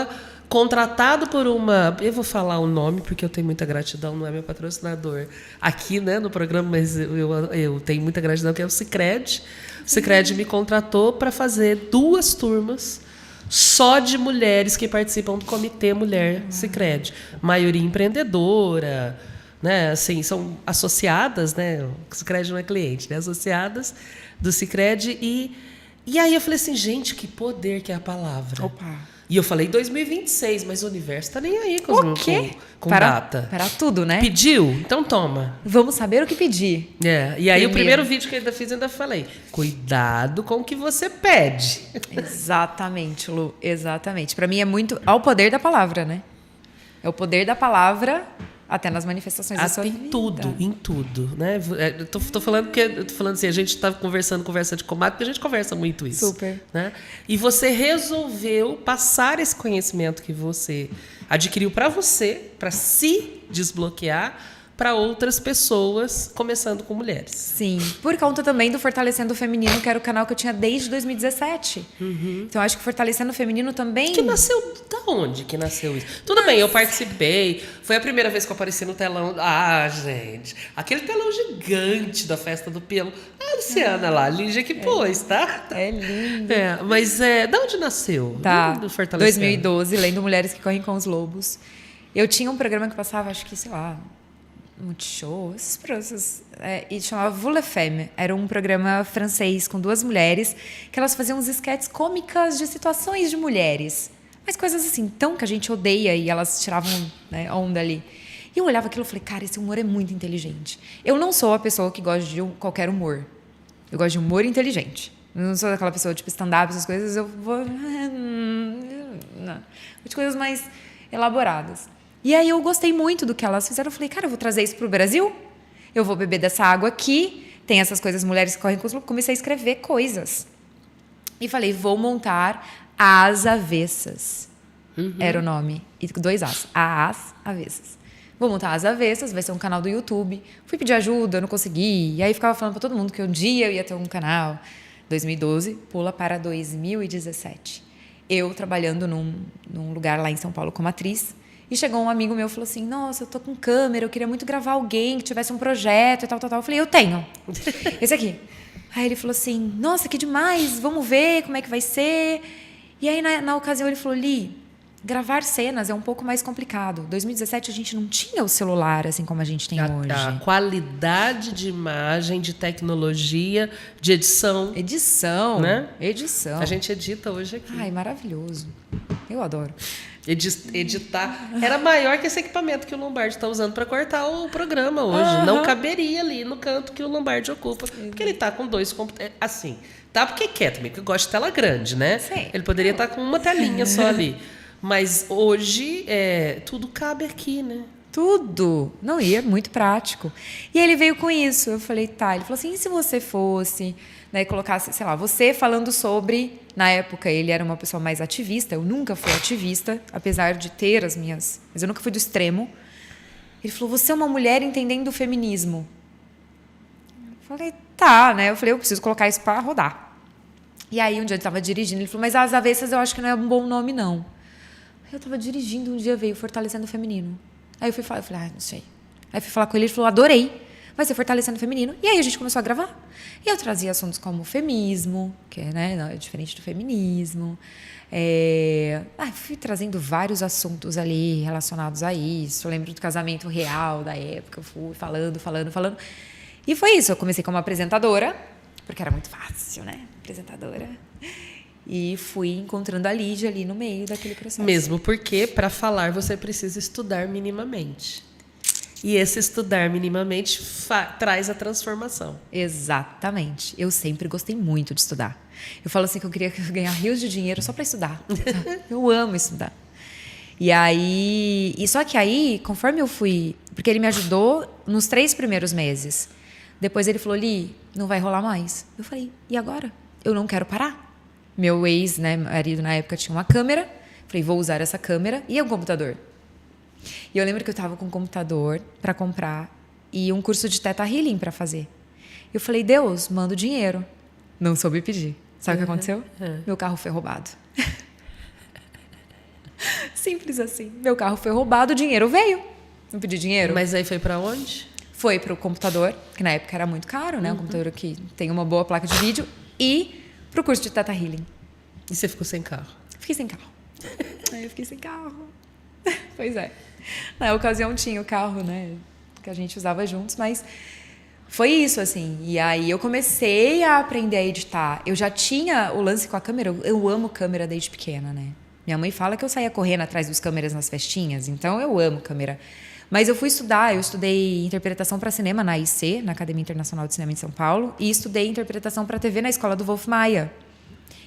contratado por uma... Eu vou falar o nome, porque eu tenho muita gratidão, não é meu patrocinador aqui, né, no programa, mas eu tenho muita gratidão, que é o Sicredi. O Sicredi me contratou para fazer 2 turmas só de mulheres que participam do Comitê Mulher Sicredi. Maioria empreendedora, né? Assim, são associadas, né? O Sicredi não é cliente, né? Associadas do Sicredi. E aí eu falei assim, gente, que poder que é a palavra. Opa! E eu falei 2026, mas o universo tá nem aí com data. Para tudo, né? Pediu? Então toma. Vamos saber o que pedir. E aí o primeiro vídeo que eu ainda fiz, ainda falei, cuidado com o que você pede. Exatamente, Lu, exatamente. Para mim é muito ao poder da palavra, né? É o poder da palavra até nas manifestações da sua vida. Em tudo, né? Eu tô falando porque eu tô falando assim, a gente tá conversando conversa de comadre, porque a gente conversa muito isso. Super. Né? E você resolveu passar esse conhecimento que você adquiriu para você, para se desbloquear, para outras pessoas, começando com mulheres. Sim, por conta também do Fortalecendo o Feminino, que era o canal que eu tinha desde 2017. Então, acho que Fortalecendo o Feminino também... Que nasceu... Da onde que nasceu isso? Tudo bem, eu participei. Foi a primeira vez que eu apareci no telão. Gente. Aquele telão gigante da festa do peão. A Luciana lá, a Lígia que pôs, tá? É lindo. Mas da onde nasceu? Tá, Do Fortalecendo. 2012, Lendo Mulheres que Correm com os Lobos. Eu tinha um programa que passava, acho que, sei lá... Multishow, esses processos. E chamava Vula Femme. Era um programa francês com 2 mulheres que elas faziam uns esquetes cômicas de situações de mulheres. Mas coisas assim, tão que a gente odeia e elas tiravam, né, onda ali. E eu olhava aquilo e falei, cara, esse humor é muito inteligente. Eu não sou a pessoa que gosta de qualquer humor. Eu gosto de humor inteligente. Eu não sou aquela pessoa tipo stand-up, essas coisas. Eu vou... Não. De coisas mais elaboradas. E aí eu gostei muito do que elas fizeram. Eu falei, cara, eu vou trazer isso para o Brasil. Eu vou beber dessa água aqui. Tem essas coisas, mulheres que correm com os lobos. Comecei a escrever coisas. E falei, vou montar As Avessas. Era o nome. E com 2 As. As Avessas. Vou montar As Avessas, vai ser um canal do YouTube. Fui pedir ajuda, não consegui. E aí ficava falando para todo mundo que um dia eu ia ter um canal. 2012, pula para 2017. Eu trabalhando num lugar lá em São Paulo como atriz. E chegou um amigo meu e falou assim, nossa, eu tô com câmera, eu queria muito gravar alguém que tivesse um projeto e tal. Eu falei, eu tenho. Esse aqui. Aí ele falou assim, nossa, que demais, vamos ver como é que vai ser. E aí, na ocasião, ele falou, Li, gravar cenas é um pouco mais complicado. 2017, a gente não tinha o celular assim como a gente tem hoje. A qualidade de imagem, de tecnologia, de edição. Edição, né? Edição. A gente edita hoje aqui. Ai, maravilhoso. Eu adoro. Editar era maior que esse equipamento que o Lombardi está usando para cortar o programa hoje. Não caberia ali no canto que o Lombardi ocupa. Porque ele está com 2 computadores. Assim, tá porque quer também, porque eu gosto de tela grande, né? Sim. Ele poderia estar com uma telinha só ali. Mas hoje tudo cabe aqui, né? Tudo. Não, e é muito prático. E ele veio com isso. Eu falei, tá. Ele falou assim, e se você fosse, né, colocasse, sei lá, você falando sobre... Na época, ele era uma pessoa mais ativista. Eu nunca fui ativista, apesar de ter as minhas... Mas eu nunca fui do extremo. Ele falou, você é uma mulher entendendo o feminismo. Eu falei, tá, né? Eu falei, eu preciso colocar isso para rodar. E aí, um dia ele estava dirigindo. Ele falou, mas As Avessas eu acho que não é um bom nome, não. Aí eu estava dirigindo, um dia veio Fortalecendo o Feminino. Aí eu fui falar, não sei. Aí fui falar com ele, ele falou, adorei. Vai ser Fortalecendo o Feminino. E aí a gente começou a gravar. E eu trazia assuntos como feminismo, que é diferente do feminismo. Fui trazendo vários assuntos ali relacionados a isso. Eu lembro do casamento real da época. Eu fui falando. E foi isso. Eu comecei como apresentadora, porque era muito fácil, né? Apresentadora. E fui encontrando a Lídia ali no meio daquele processo. Mesmo porque, para falar, você precisa estudar minimamente. E esse estudar minimamente traz a transformação. Exatamente. Eu sempre gostei muito de estudar. Eu falo assim que eu queria ganhar rios de dinheiro só para estudar. Eu amo estudar. Só que aí, conforme eu fui... Porque ele me ajudou nos 3 primeiros meses. Depois ele falou, Li, não vai rolar mais. Eu falei, e agora? Eu não quero parar. Meu ex, né, marido na época tinha uma câmera. Falei, vou usar essa câmera e um computador. E eu lembro que eu estava com um computador para comprar e um curso de Theta Healing para fazer. Eu falei, Deus, manda o dinheiro. Não soube pedir. Sabe o que aconteceu? Meu carro foi roubado. Simples assim. Meu carro foi roubado, o dinheiro veio. Não pedi dinheiro. Mas aí foi para onde? Foi para o computador, que na época era muito caro, né? Um computador que tem uma boa placa de vídeo. E para o curso de Theta Healing. E você ficou sem carro? Fiquei sem carro. Aí eu fiquei sem carro. Pois é. Na ocasião tinha o carro, né? Que a gente usava juntos, mas foi isso, assim. E aí eu comecei a aprender a editar. Eu já tinha o lance com a câmera. Eu amo câmera desde pequena, né? Minha mãe fala que eu saía correndo atrás dos câmeras nas festinhas, então eu amo câmera. Mas eu fui estudar, eu estudei interpretação para cinema na AIC, na Academia Internacional de Cinema em São Paulo, e estudei interpretação para TV na escola do Wolf Maia.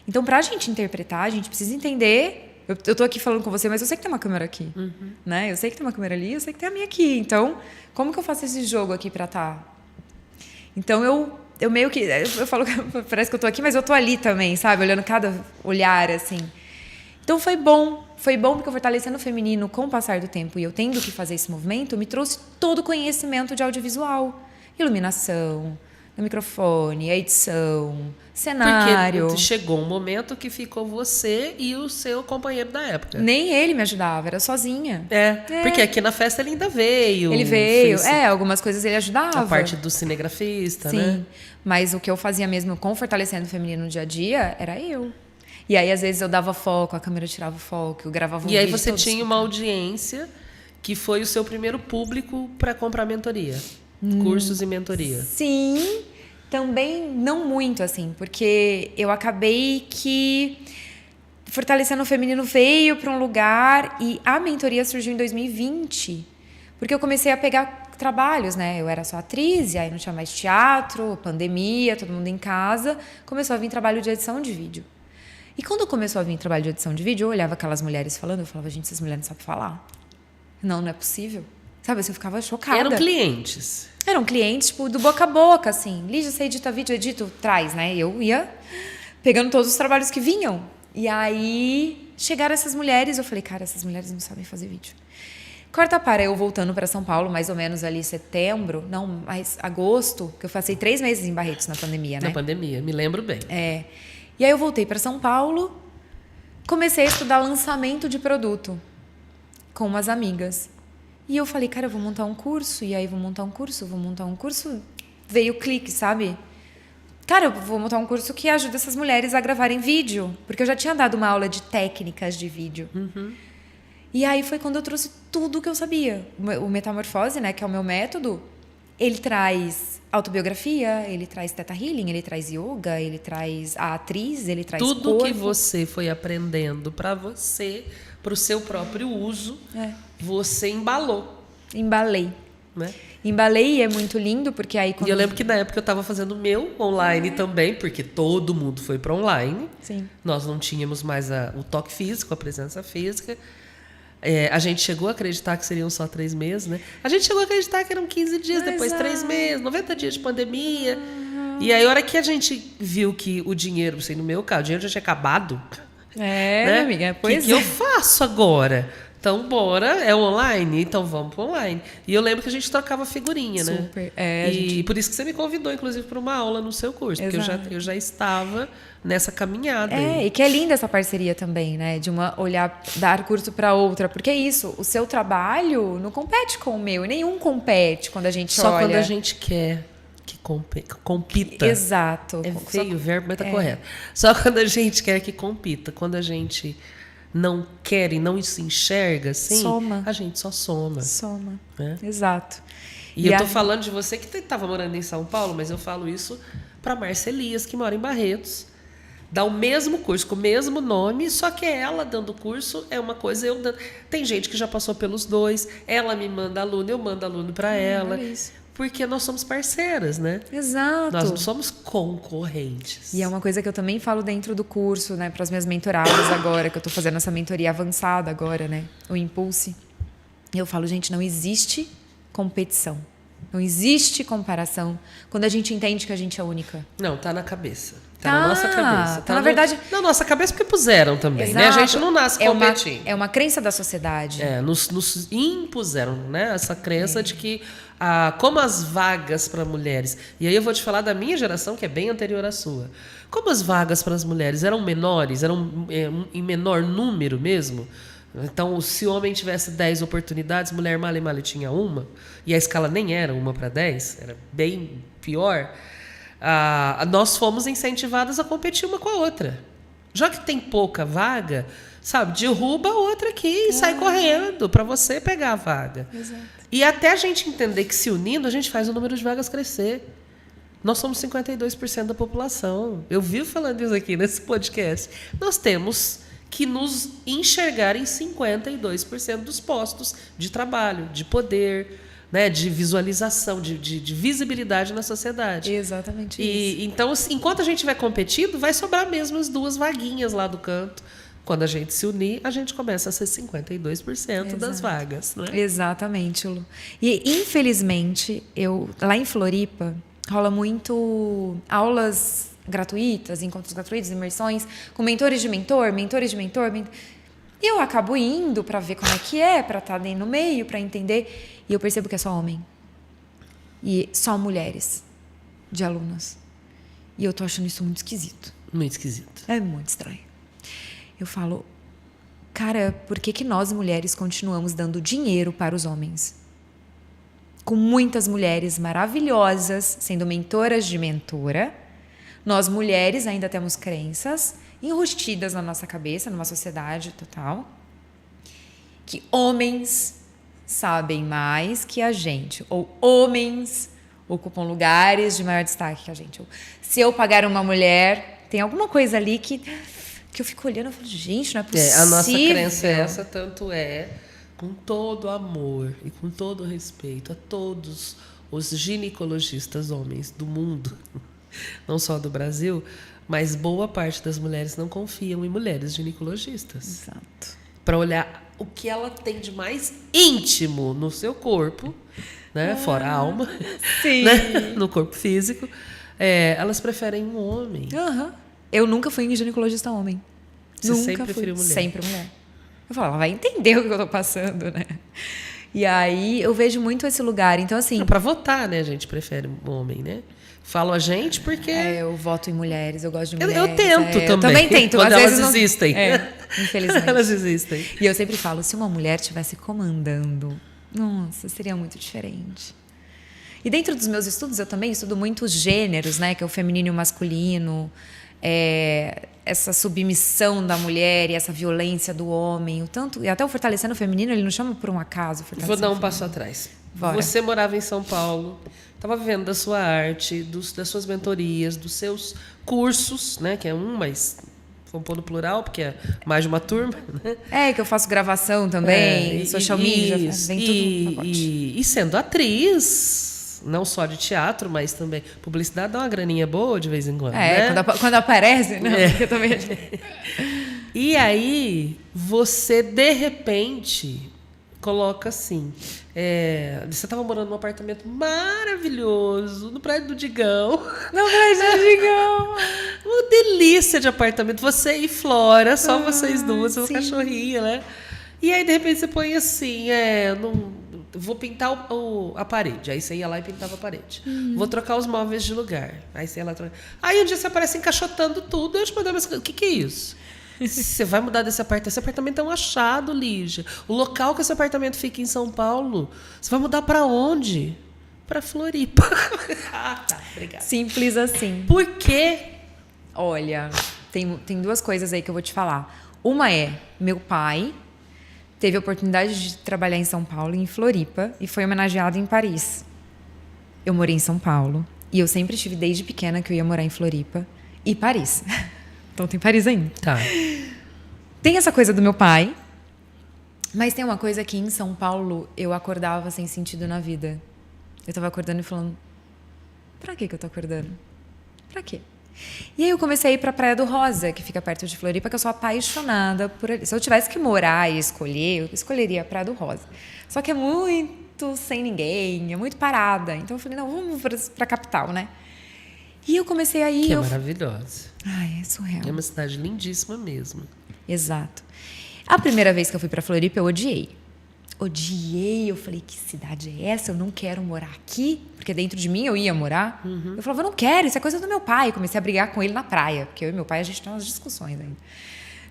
Então, para a gente interpretar, a gente precisa entender... Eu tô aqui falando com você, mas eu sei que tem uma câmera aqui, né? Eu sei que tem uma câmera ali, eu sei que tem a minha aqui. Então, como que eu faço esse jogo aqui para estar? Então, eu meio que... Eu falo que parece que eu tô aqui, mas eu tô ali também, sabe? Olhando cada olhar, assim... Então foi bom porque eu fortalecendo o feminino com o passar do tempo e eu tendo que fazer esse movimento, me trouxe todo o conhecimento de audiovisual, iluminação, no microfone, a edição, cenário. Porque chegou um momento que ficou você e o seu companheiro da época. Nem ele me ajudava, era sozinha. Porque aqui na festa ele ainda veio. Ele veio, algumas coisas ele ajudava. A parte do cinegrafista, sim, né? Mas o que eu fazia mesmo com fortalecendo o feminino no dia a dia era eu. E aí, às vezes, eu dava foco, a câmera tirava o foco, eu gravava um vídeo. E aí você tinha uma audiência que foi o seu primeiro público para comprar mentoria. Cursos e mentoria. Sim, também não muito, assim, porque eu acabei que fortalecendo o feminino veio para um lugar e a mentoria surgiu em 2020, porque eu comecei a pegar trabalhos, né? Eu era só atriz, e aí não tinha mais teatro, pandemia, todo mundo em casa, começou a vir trabalho de edição de vídeo. E quando começou a vir trabalho de edição de vídeo, eu olhava aquelas mulheres falando, eu falava, gente, essas mulheres não sabem falar. Não é possível. Sabe, assim, eu ficava chocada. Eram clientes. Eram clientes, tipo, do boca a boca, assim. Lígia, você edita vídeo? Edito? Traz, né? Eu ia pegando todos os trabalhos que vinham. E aí, chegaram essas mulheres, eu falei, cara, essas mulheres não sabem fazer vídeo. Corta para eu voltando para São Paulo, mais ou menos ali setembro, não, mas agosto, que eu passei 3 meses em Barretos na pandemia, né? Na pandemia, me lembro bem. E aí eu voltei para São Paulo, comecei a estudar lançamento de produto com umas amigas. E eu falei, cara, eu vou montar um curso, e aí vou montar um curso. Veio o clique, sabe? Cara, eu vou montar um curso que ajuda essas mulheres a gravarem vídeo, porque eu já tinha dado uma aula de técnicas de vídeo. E aí foi quando eu trouxe tudo que eu sabia. O Metamorfose, né, que é o meu método, ele traz autobiografia, ele traz Theta Healing, ele traz yoga, ele traz a atriz, ele traz tudo corpo. Que você foi aprendendo para você, para o seu próprio uso, você embalou. Embalei. Né? Embalei e é muito lindo, porque aí... E eu lembro que na época eu estava fazendo o meu online também, porque todo mundo foi para online. Sim. Nós não tínhamos mais o toque físico, a presença física. A gente chegou a acreditar que seriam só 3 meses, né? A gente chegou a acreditar que eram 15 dias, depois 3 meses, 90 dias de pandemia. E aí, a hora que a gente viu que o dinheiro, assim, no meu caso, o dinheiro já tinha acabado. Né? Minha amiga, pois O que eu faço agora? Então, bora, é online, então vamos para online. E eu lembro que a gente trocava figurinha, né? Super. E por isso que você me convidou, inclusive, para uma aula no seu curso. Exato. Porque eu já estava nessa caminhada. E que é linda essa parceria também, né? De uma olhar, dar curso para outra. Porque é isso, o seu trabalho não compete com o meu. E nenhum compete quando a gente olha. Só quando a gente quer que compita. Exato. É feio o verbo, mas tá correto. Só quando a gente quer que compita. Quando a gente não quer e não se enxerga assim, a gente só soma. Soma. Né? Exato. E eu tô falando de você que estava morando em São Paulo, mas eu falo isso para Marcelias, que mora em Barretos. Dá o mesmo curso, com o mesmo nome, só que ela dando o curso é uma coisa, eu dando. Tem gente que já passou pelos dois, ela me manda aluno, eu mando aluno para ela. Olha isso. Porque nós somos parceiras, né? Exato. Nós não somos concorrentes. E é uma coisa que eu também falo dentro do curso, né? Para as minhas mentoradas agora, que eu tô fazendo essa mentoria avançada agora, né? O Impulse. Eu falo, gente, não existe competição. Não existe comparação quando a gente entende que a gente é única. Não, tá na cabeça. Tá na nossa cabeça. Tá na verdade... Na nossa cabeça porque puseram também, Exato. né? A gente não nasce competindo. É uma crença da sociedade. Nos impuseram, né? Essa crença de que, como as vagas para mulheres... E aí eu vou te falar da minha geração, que é bem anterior à sua. Como as vagas para as mulheres eram menores, eram em menor número mesmo... Então, se o homem tivesse 10 oportunidades, mulher male tinha uma, e a escala nem era 1 para 10, era bem pior, nós fomos incentivadas a competir uma com a outra. Já que tem pouca vaga, sabe, derruba a outra aqui e sai correndo para você pegar a vaga. Exato. E até a gente entender que se unindo, a gente faz o número de vagas crescer. Nós somos 52% da população. Eu vivo falando isso aqui nesse podcast. Nós temos que nos enxergar em 52% dos postos de trabalho, de poder, né, de visualização, de visibilidade na sociedade. Exatamente isso. Então, enquanto a gente estiver competindo, vai sobrar mesmo as 2 vaguinhas lá do canto. Quando a gente se unir, a gente começa a ser 52% das vagas. Não é? Exatamente, Lu. E, infelizmente, lá em Floripa, rola muito aulas gratuitas, encontros gratuitos, imersões, com mentores de mentor. E eu acabo indo para ver como é que é, para estar ali no meio, para entender. E eu percebo que é só homem. E só mulheres de alunas. E eu tô achando isso muito esquisito. Muito esquisito. É muito estranho. Eu falo, cara, por que nós mulheres continuamos dando dinheiro para os homens? Com muitas mulheres maravilhosas sendo mentoras de mentora, nós mulheres ainda temos crenças enrustidas na nossa cabeça, numa sociedade total, que homens sabem mais que a gente, ou homens ocupam lugares de maior destaque que a gente. Ou, se eu pagar uma mulher, tem alguma coisa ali que eu fico olhando e falo, gente, não é possível. A nossa crença é essa, tanto é, com todo amor e com todo respeito a todos os ginecologistas homens do mundo, não só do Brasil, mas boa parte das mulheres não confiam em mulheres ginecologistas. Exato. Para olhar o que ela tem de mais íntimo no seu corpo, né? Fora a alma, Sim. Né? No corpo físico, elas preferem um homem. Uhum. Eu nunca fui em ginecologista homem. Você sempre preferiu mulher? Sempre mulher. Eu falo, ela vai entender o que eu tô passando, né? E aí eu vejo muito esse lugar. Então, assim. Para votar, né? A gente prefere um homem, né? Falo a gente porque. Eu voto em mulheres, eu gosto de mulheres. Eu tento também. Eu também tento, quando às elas vezes existem. Infelizmente. Elas existem. E eu sempre falo, se uma mulher estivesse comandando, nossa, seria muito diferente. E dentro dos meus estudos, eu também estudo muito os gêneros, né? Que é o feminino e o masculino. Essa submissão da mulher e essa violência do homem. E até o fortalecendo o feminino, ele não chama por um acaso. Vou dar um passo atrás. Bora. Você morava em São Paulo, estava vivendo da sua arte, das suas mentorias, dos seus cursos, né? Que é mas vamos pôr no plural, porque é mais de uma turma. Né? Que eu faço gravação também, social media, vem tudo no pacote. E sendo atriz, não só de teatro, mas também publicidade, dá uma graninha boa de vez em quando. Né? Quando aparece, né? Porque eu também... E aí, você, de repente, coloca assim... você estava morando num apartamento maravilhoso, no Praia do Digão. No Praia do Digão! Uma delícia de apartamento. Você e Flora, só vocês duas, uma cachorrinha, né? E aí, de repente, você põe assim, vou pintar a parede. Aí você ia lá e pintava a parede. Vou trocar os móveis de lugar. Aí você ia lá trocar. Aí um dia você aparece encaixotando tudo. Eu te mandei, mas o que é isso? Você vai mudar desse apartamento? Esse apartamento é um achado, Lígia. O local que esse apartamento fica em São Paulo, você vai mudar para onde? Para Floripa. Tá, obrigada. Simples assim. Por quê? Olha, tem 2 coisas aí que eu vou te falar. Uma meu pai teve a oportunidade de trabalhar em São Paulo, em Floripa, e foi homenageado em Paris. Eu morei em São Paulo, e eu sempre tive desde pequena que eu ia morar em Floripa e Paris. Então tem Paris ainda. Tá. Tem essa coisa do meu pai, mas tem uma coisa que em São Paulo eu acordava sem sentido na vida. Eu tava acordando e falando, pra que eu tô acordando? Pra quê? E aí eu comecei a ir pra Praia do Rosa, que fica perto de Floripa, que eu sou apaixonada por ali. Se eu tivesse que morar e escolher, eu escolheria a Praia do Rosa. Só que é muito sem ninguém, é muito parada. Então eu falei, não, vamos pra capital, né? E eu comecei a ir... Que é maravilhosa. Ai, é surreal. É uma cidade lindíssima mesmo. Exato. A primeira vez que eu fui pra Floripa, eu odiei. Odiei. Eu falei, que cidade é essa? Eu não quero morar aqui. Porque dentro de mim eu ia morar. Eu falava, eu não quero, isso é coisa do meu pai. Comecei a brigar com ele na praia. Porque eu e meu pai, a gente tem umas discussões ainda.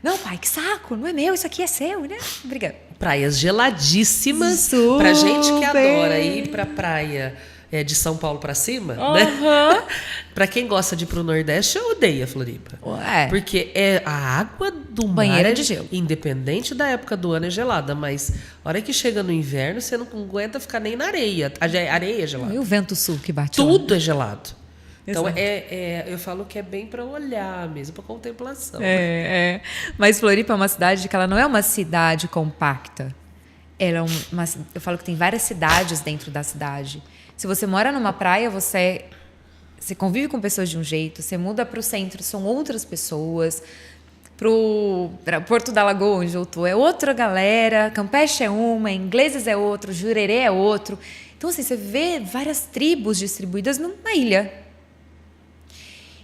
Não, pai, que saco. Não é meu, isso aqui é seu, né? Brigando. Praias geladíssimas. Super. Pra gente que adora ir pra praia de São Paulo pra cima, né? Pra quem gosta de ir pro Nordeste, eu odeio a Floripa. Ué. Porque a água do Banheira mar de gelo. Independente da época do ano, é gelada. Mas a hora que chega no inverno, você não aguenta ficar nem na areia. A areia é gelada. E o vento sul que bate lá? Tudo é gelado. Então, Exato. eu falo que é bem para olhar mesmo, para contemplação. Mas Floripa é uma cidade que ela não é uma cidade compacta. Ela é eu falo que tem várias cidades dentro da cidade. Se você mora numa praia, você convive com pessoas de um jeito. Você muda para o centro, são outras pessoas. Para Porto da Lagoa, onde eu tô, é outra galera. Campeche é uma, Ingleses é outro, Jurerê é outro. Então, assim, você vê várias tribos distribuídas numa ilha.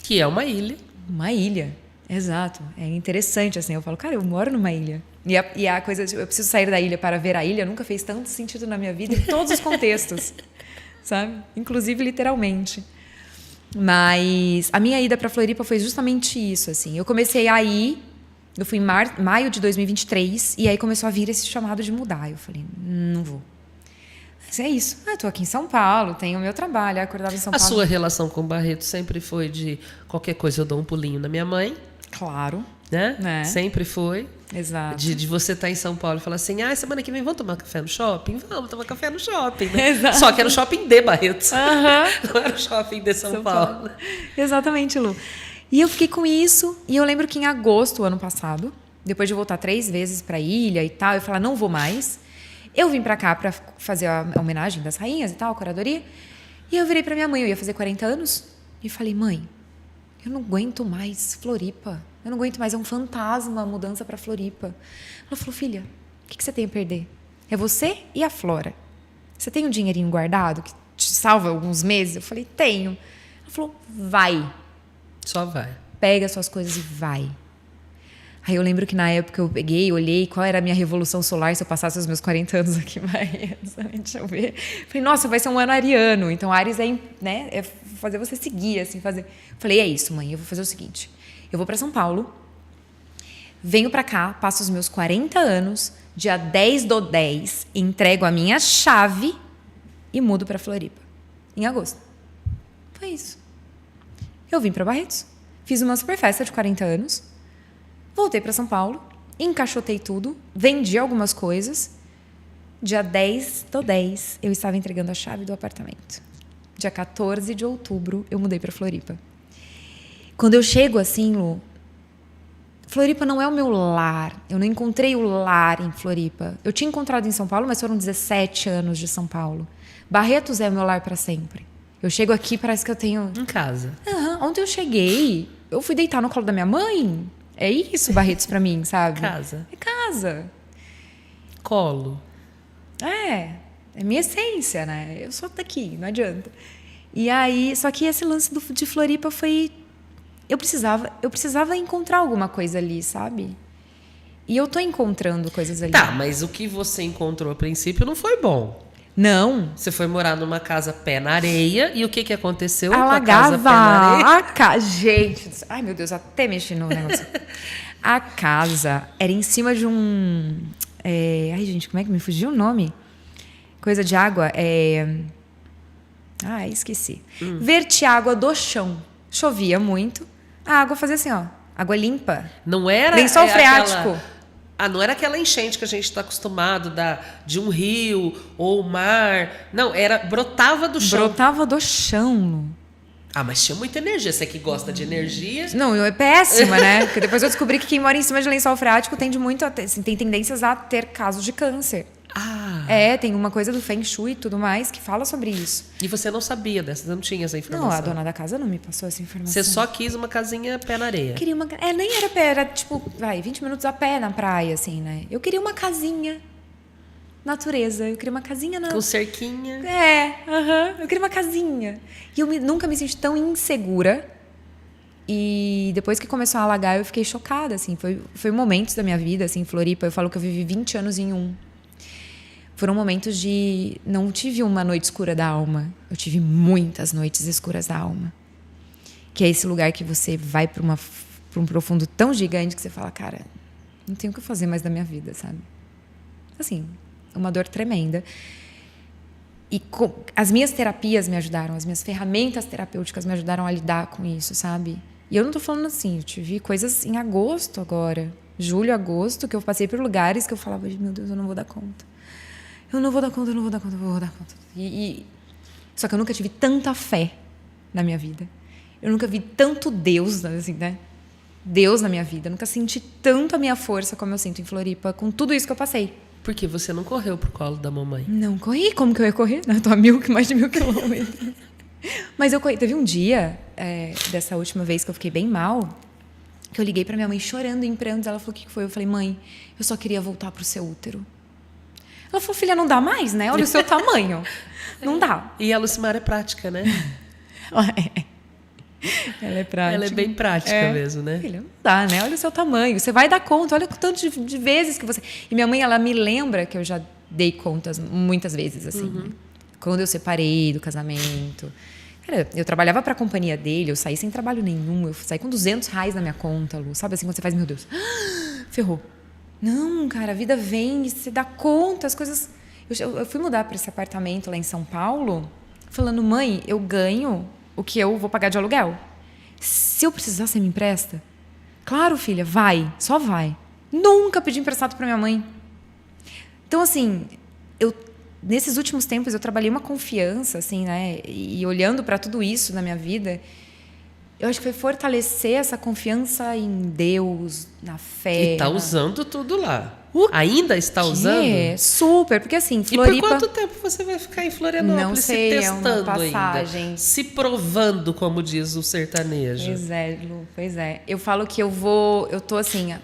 Que é uma ilha. Uma ilha, exato. É interessante, assim. Eu falo, cara, eu moro numa ilha. E a coisa, eu preciso sair da ilha para ver a ilha, nunca fez tanto sentido na minha vida, em todos os contextos. Sabe? Inclusive, literalmente. Mas a minha ida para Floripa foi justamente isso, assim. Eu comecei a ir, eu fui em maio de 2023, e aí começou a vir esse chamado de mudar. Eu falei, não vou. Mas é isso. Eu tô aqui em São Paulo, tenho o meu trabalho, eu acordava em São Paulo. A sua relação com o Barreto sempre foi de qualquer coisa eu dou um pulinho na minha mãe, Claro. né? Sempre foi. Exato. De você estar em São Paulo e falar assim, semana que vem vamos tomar café no shopping? Vamos tomar café no shopping, né? Exato. Só que era o shopping de Barretos. Não era o shopping de São Paulo. Exatamente, Lu. E eu fiquei com isso, e eu lembro que em agosto do ano passado, depois de voltar 3 vezes pra ilha e tal, eu falei, não vou mais. Eu vim pra cá pra fazer a homenagem das rainhas e tal, a curadoria, e eu virei pra minha mãe, eu ia fazer 40 anos, e falei, mãe, eu não aguento mais Floripa. Eu não aguento mais, é um fantasma a mudança para Floripa. Ela falou, filha, o que você tem a perder? É você e a Flora. Você tem um dinheirinho guardado que te salva alguns meses? Eu falei, tenho. Ela falou, vai. Só vai. Pega suas coisas e vai. Aí eu lembro que na época eu peguei, olhei qual era a minha revolução solar se eu passasse os meus 40 anos aqui em Bahia. Deixa eu ver. Falei, nossa, vai ser um ano ariano. Então, Ares é fazer você seguir, assim, fazer. Falei, é isso, mãe, eu vou fazer o seguinte. Eu vou para São Paulo, venho para cá, passo os meus 40 anos, dia 10/10, entrego a minha chave e mudo para Floripa, em agosto. Foi isso. Eu vim para Barretos, fiz uma super festa de 40 anos, voltei para São Paulo, encaixotei tudo, vendi algumas coisas. Dia 10/10, eu estava entregando a chave do apartamento. Dia 14 de outubro, eu mudei para Floripa. Quando eu chego assim, Lu, Floripa não é o meu lar. Eu não encontrei o lar em Floripa. Eu tinha encontrado em São Paulo, mas foram 17 anos de São Paulo. Barretos é o meu lar para sempre. Eu chego aqui, parece que eu tenho... Em casa. Ontem eu cheguei, eu fui deitar no colo da minha mãe. É isso, Barretos, para mim, sabe? Casa. É casa. Colo. É minha essência, né? Eu sou daqui, não adianta. E aí, só que esse lance de Floripa foi... Eu precisava encontrar alguma coisa ali, sabe? E eu tô encontrando coisas ali. Tá, mas o que você encontrou a princípio não foi bom. Não. Você foi morar numa casa pé na areia e o que aconteceu Alagava. com a casa pé na areia? Gente, ai meu Deus, até mexi no negócio. A casa era em cima de um... ai, gente, como é que me fugiu o nome? Coisa de água. Esqueci. Verti água do chão. Chovia muito. A água fazia assim, ó. Água limpa. Não era... Lençol freático. Não era aquela enchente que a gente está acostumado de um rio ou mar. Não, brotava do chão. Brotava do chão. Ah, mas tinha muita energia. Você que gosta de energia. Não, é péssima, né? Porque depois eu descobri que quem mora em cima de lençol freático tende muito assim, tem tendências a ter casos de câncer. Ah. Tem uma coisa do Feng Shui e tudo mais que fala sobre isso. E você não sabia dessa, você não tinha essa informação? Não, a dona da casa não me passou essa informação. Você só quis uma casinha pé na areia. Eu queria uma... nem era pé, era tipo, 20 minutos a pé na praia, assim, né? Eu queria uma casinha. Natureza. Eu queria uma casinha na... Com cerquinha. Eu queria uma casinha. E eu nunca me senti tão insegura. E depois que começou a alagar, eu fiquei chocada, assim. Foi momentos da minha vida, assim, em Floripa. Eu falo que eu vivi 20 anos em um. Foram momentos de... Não tive uma noite escura da alma. Eu tive muitas noites escuras da alma. Que é esse lugar que você vai para um profundo tão gigante que você fala, cara, não tenho o que fazer mais da minha vida, sabe? Assim, uma dor tremenda. E as minhas terapias me ajudaram, as minhas ferramentas terapêuticas me ajudaram a lidar com isso, sabe? E eu não tô falando assim, eu tive coisas em agosto agora, julho, agosto, que eu passei por lugares que eu falava, meu Deus, eu não vou dar conta. Eu não vou dar conta. Só que eu nunca tive tanta fé na minha vida. Eu nunca vi tanto Deus, assim, né? Deus na minha vida. Eu nunca senti tanto a minha força como eu sinto em Floripa, com tudo isso que eu passei. Porque você não correu pro colo da mamãe. Não corri. Como que eu ia correr? Eu tô a mais de 1.000 quilômetros. Mas eu corri. Teve um dia, dessa última vez que eu fiquei bem mal, que eu liguei pra minha mãe chorando em prantos. Ela falou, o que foi? Eu falei, mãe, eu só queria voltar pro seu útero. Ela falou, filha, não dá mais, né? Olha o seu tamanho. Não dá. E a Lucimara é prática, né? Ela é prática. Ela é bem prática mesmo, né? Filha, não dá, né? Olha o seu tamanho. Você vai dar conta. Olha o tanto de vezes que você... E minha mãe, ela me lembra que eu já dei contas muitas vezes, assim. Né? Quando eu separei do casamento. Cara, eu trabalhava para a companhia dele, eu saí sem trabalho nenhum. Eu saí com R$200 na minha conta, Lu. Sabe assim, quando você faz, meu Deus, ferrou. Não, cara, a vida vem e você dá conta, as coisas... Eu fui mudar para esse apartamento lá em São Paulo, falando, mãe, eu ganho o que eu vou pagar de aluguel. Se eu precisar, você me empresta? Claro, filha, vai, só vai. Nunca pedi emprestado para minha mãe. Então, assim, nesses últimos tempos eu trabalhei uma confiança, assim, né? E olhando para tudo isso na minha vida, eu acho que foi fortalecer essa confiança em Deus, na fé. E tá usando tudo lá. Ainda está usando? Super, porque assim, Floripa... E por quanto tempo você vai ficar em Florianópolis não sei, se testando é uma passagem. ainda? Se provando, como diz o sertanejo. Pois é, Lu, pois é. Eu falo que eu tô assim,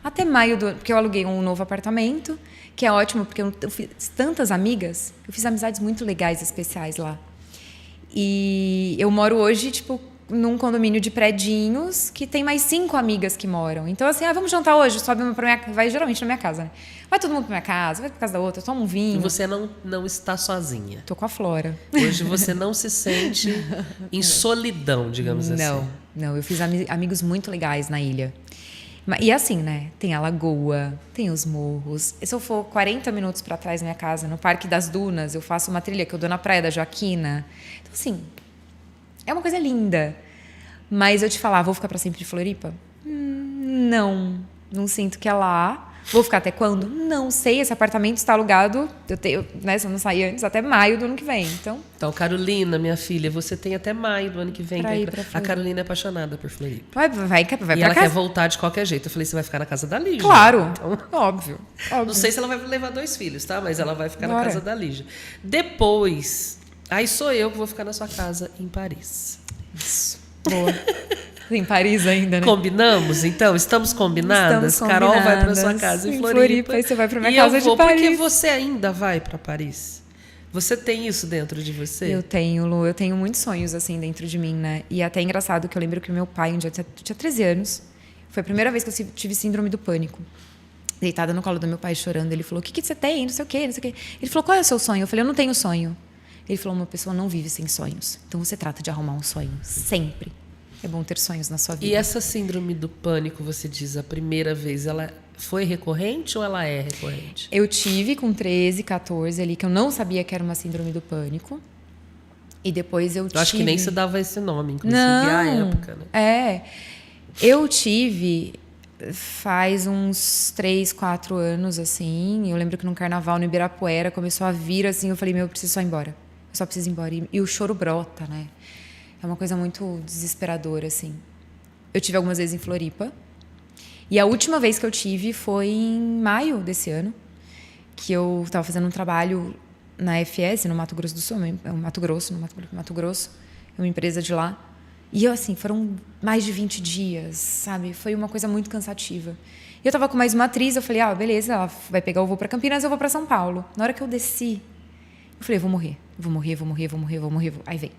até maio do ano, porque eu aluguei um novo apartamento, que é ótimo, porque eu fiz tantas amigas, eu fiz amizades muito legais, especiais lá. E eu moro hoje, tipo, num condomínio de predinhos que tem mais 5 amigas que moram. Então, assim, vamos jantar hoje? Sobe uma pra minha casa. Vai geralmente na minha casa, né? Vai todo mundo pra minha casa, vai pra casa da outra, toma um vinho. E você não está sozinha. Tô com a Flora. Hoje você não se sente em solidão, digamos assim. Não. Eu fiz amigos muito legais na ilha. E assim, né? Tem a lagoa, tem os morros. Se eu for 40 minutos pra trás da minha casa, no Parque das Dunas, eu faço uma trilha que eu dou na Praia da Joaquina. Então, assim... É uma coisa linda. Mas eu te falar, vou ficar para sempre de Floripa? Não sinto que é lá. Vou ficar até quando? Não sei. Esse apartamento está alugado, se eu não sair antes, até maio do ano que vem. Então, Carolina, minha filha, você tem até maio do ano que vem. A Carolina é apaixonada por Floripa. Vai para casa. E ela quer voltar de qualquer jeito. Eu falei, você vai ficar na casa da Lígia. Claro, então, óbvio. Não sei se ela vai levar 2 filhos, tá? Mas ela vai ficar na casa da Lígia. Depois... Aí sou eu que vou ficar na sua casa em Paris. Isso. Boa. Em Paris ainda, né? Combinamos, então? Estamos combinadas? Carol vai para sua casa em Floripa. E você vai para minha casa de Paris. Porque você ainda vai para Paris. Você tem isso dentro de você? Eu tenho, Lu. Eu tenho muitos sonhos assim dentro de mim, né? E é até engraçado que eu lembro que meu pai, um dia, tinha 13 anos. Foi a primeira vez que eu tive síndrome do pânico. Deitada no colo do meu pai chorando. Ele falou, o que você tem? Não sei o quê, não sei o quê. Ele falou, qual é o seu sonho? Eu falei, eu não tenho sonho. Ele falou, uma pessoa não vive sem sonhos. Então, você trata de arrumar um sonho. Sempre. É bom ter sonhos na sua vida. E essa síndrome do pânico, você diz, a primeira vez, ela foi recorrente ou ela é recorrente? Eu tive com 13, 14 ali, que eu não sabia que era uma síndrome do pânico. E depois eu tive... Eu acho que nem se dava esse nome, inclusive, à época, né? Eu tive... Faz uns 3, 4 anos, assim. Eu lembro que num carnaval no Ibirapuera começou a vir, assim. Eu falei, eu preciso só ir embora. Eu só preciso ir embora. E o choro brota, né? É uma coisa muito desesperadora, assim. Eu tive algumas vezes em Floripa. E a última vez que eu tive foi em maio desse ano, que eu estava fazendo um trabalho na FS, no Mato Grosso do Sul, no Mato Grosso, é uma empresa de lá. E eu, assim, foram mais de 20 dias, sabe? Foi uma coisa muito cansativa. E eu estava com mais uma atriz, eu falei, beleza, ela vai pegar o voo para Campinas, eu vou para São Paulo. Na hora que eu desci, eu falei, vou morrer. Aí vem.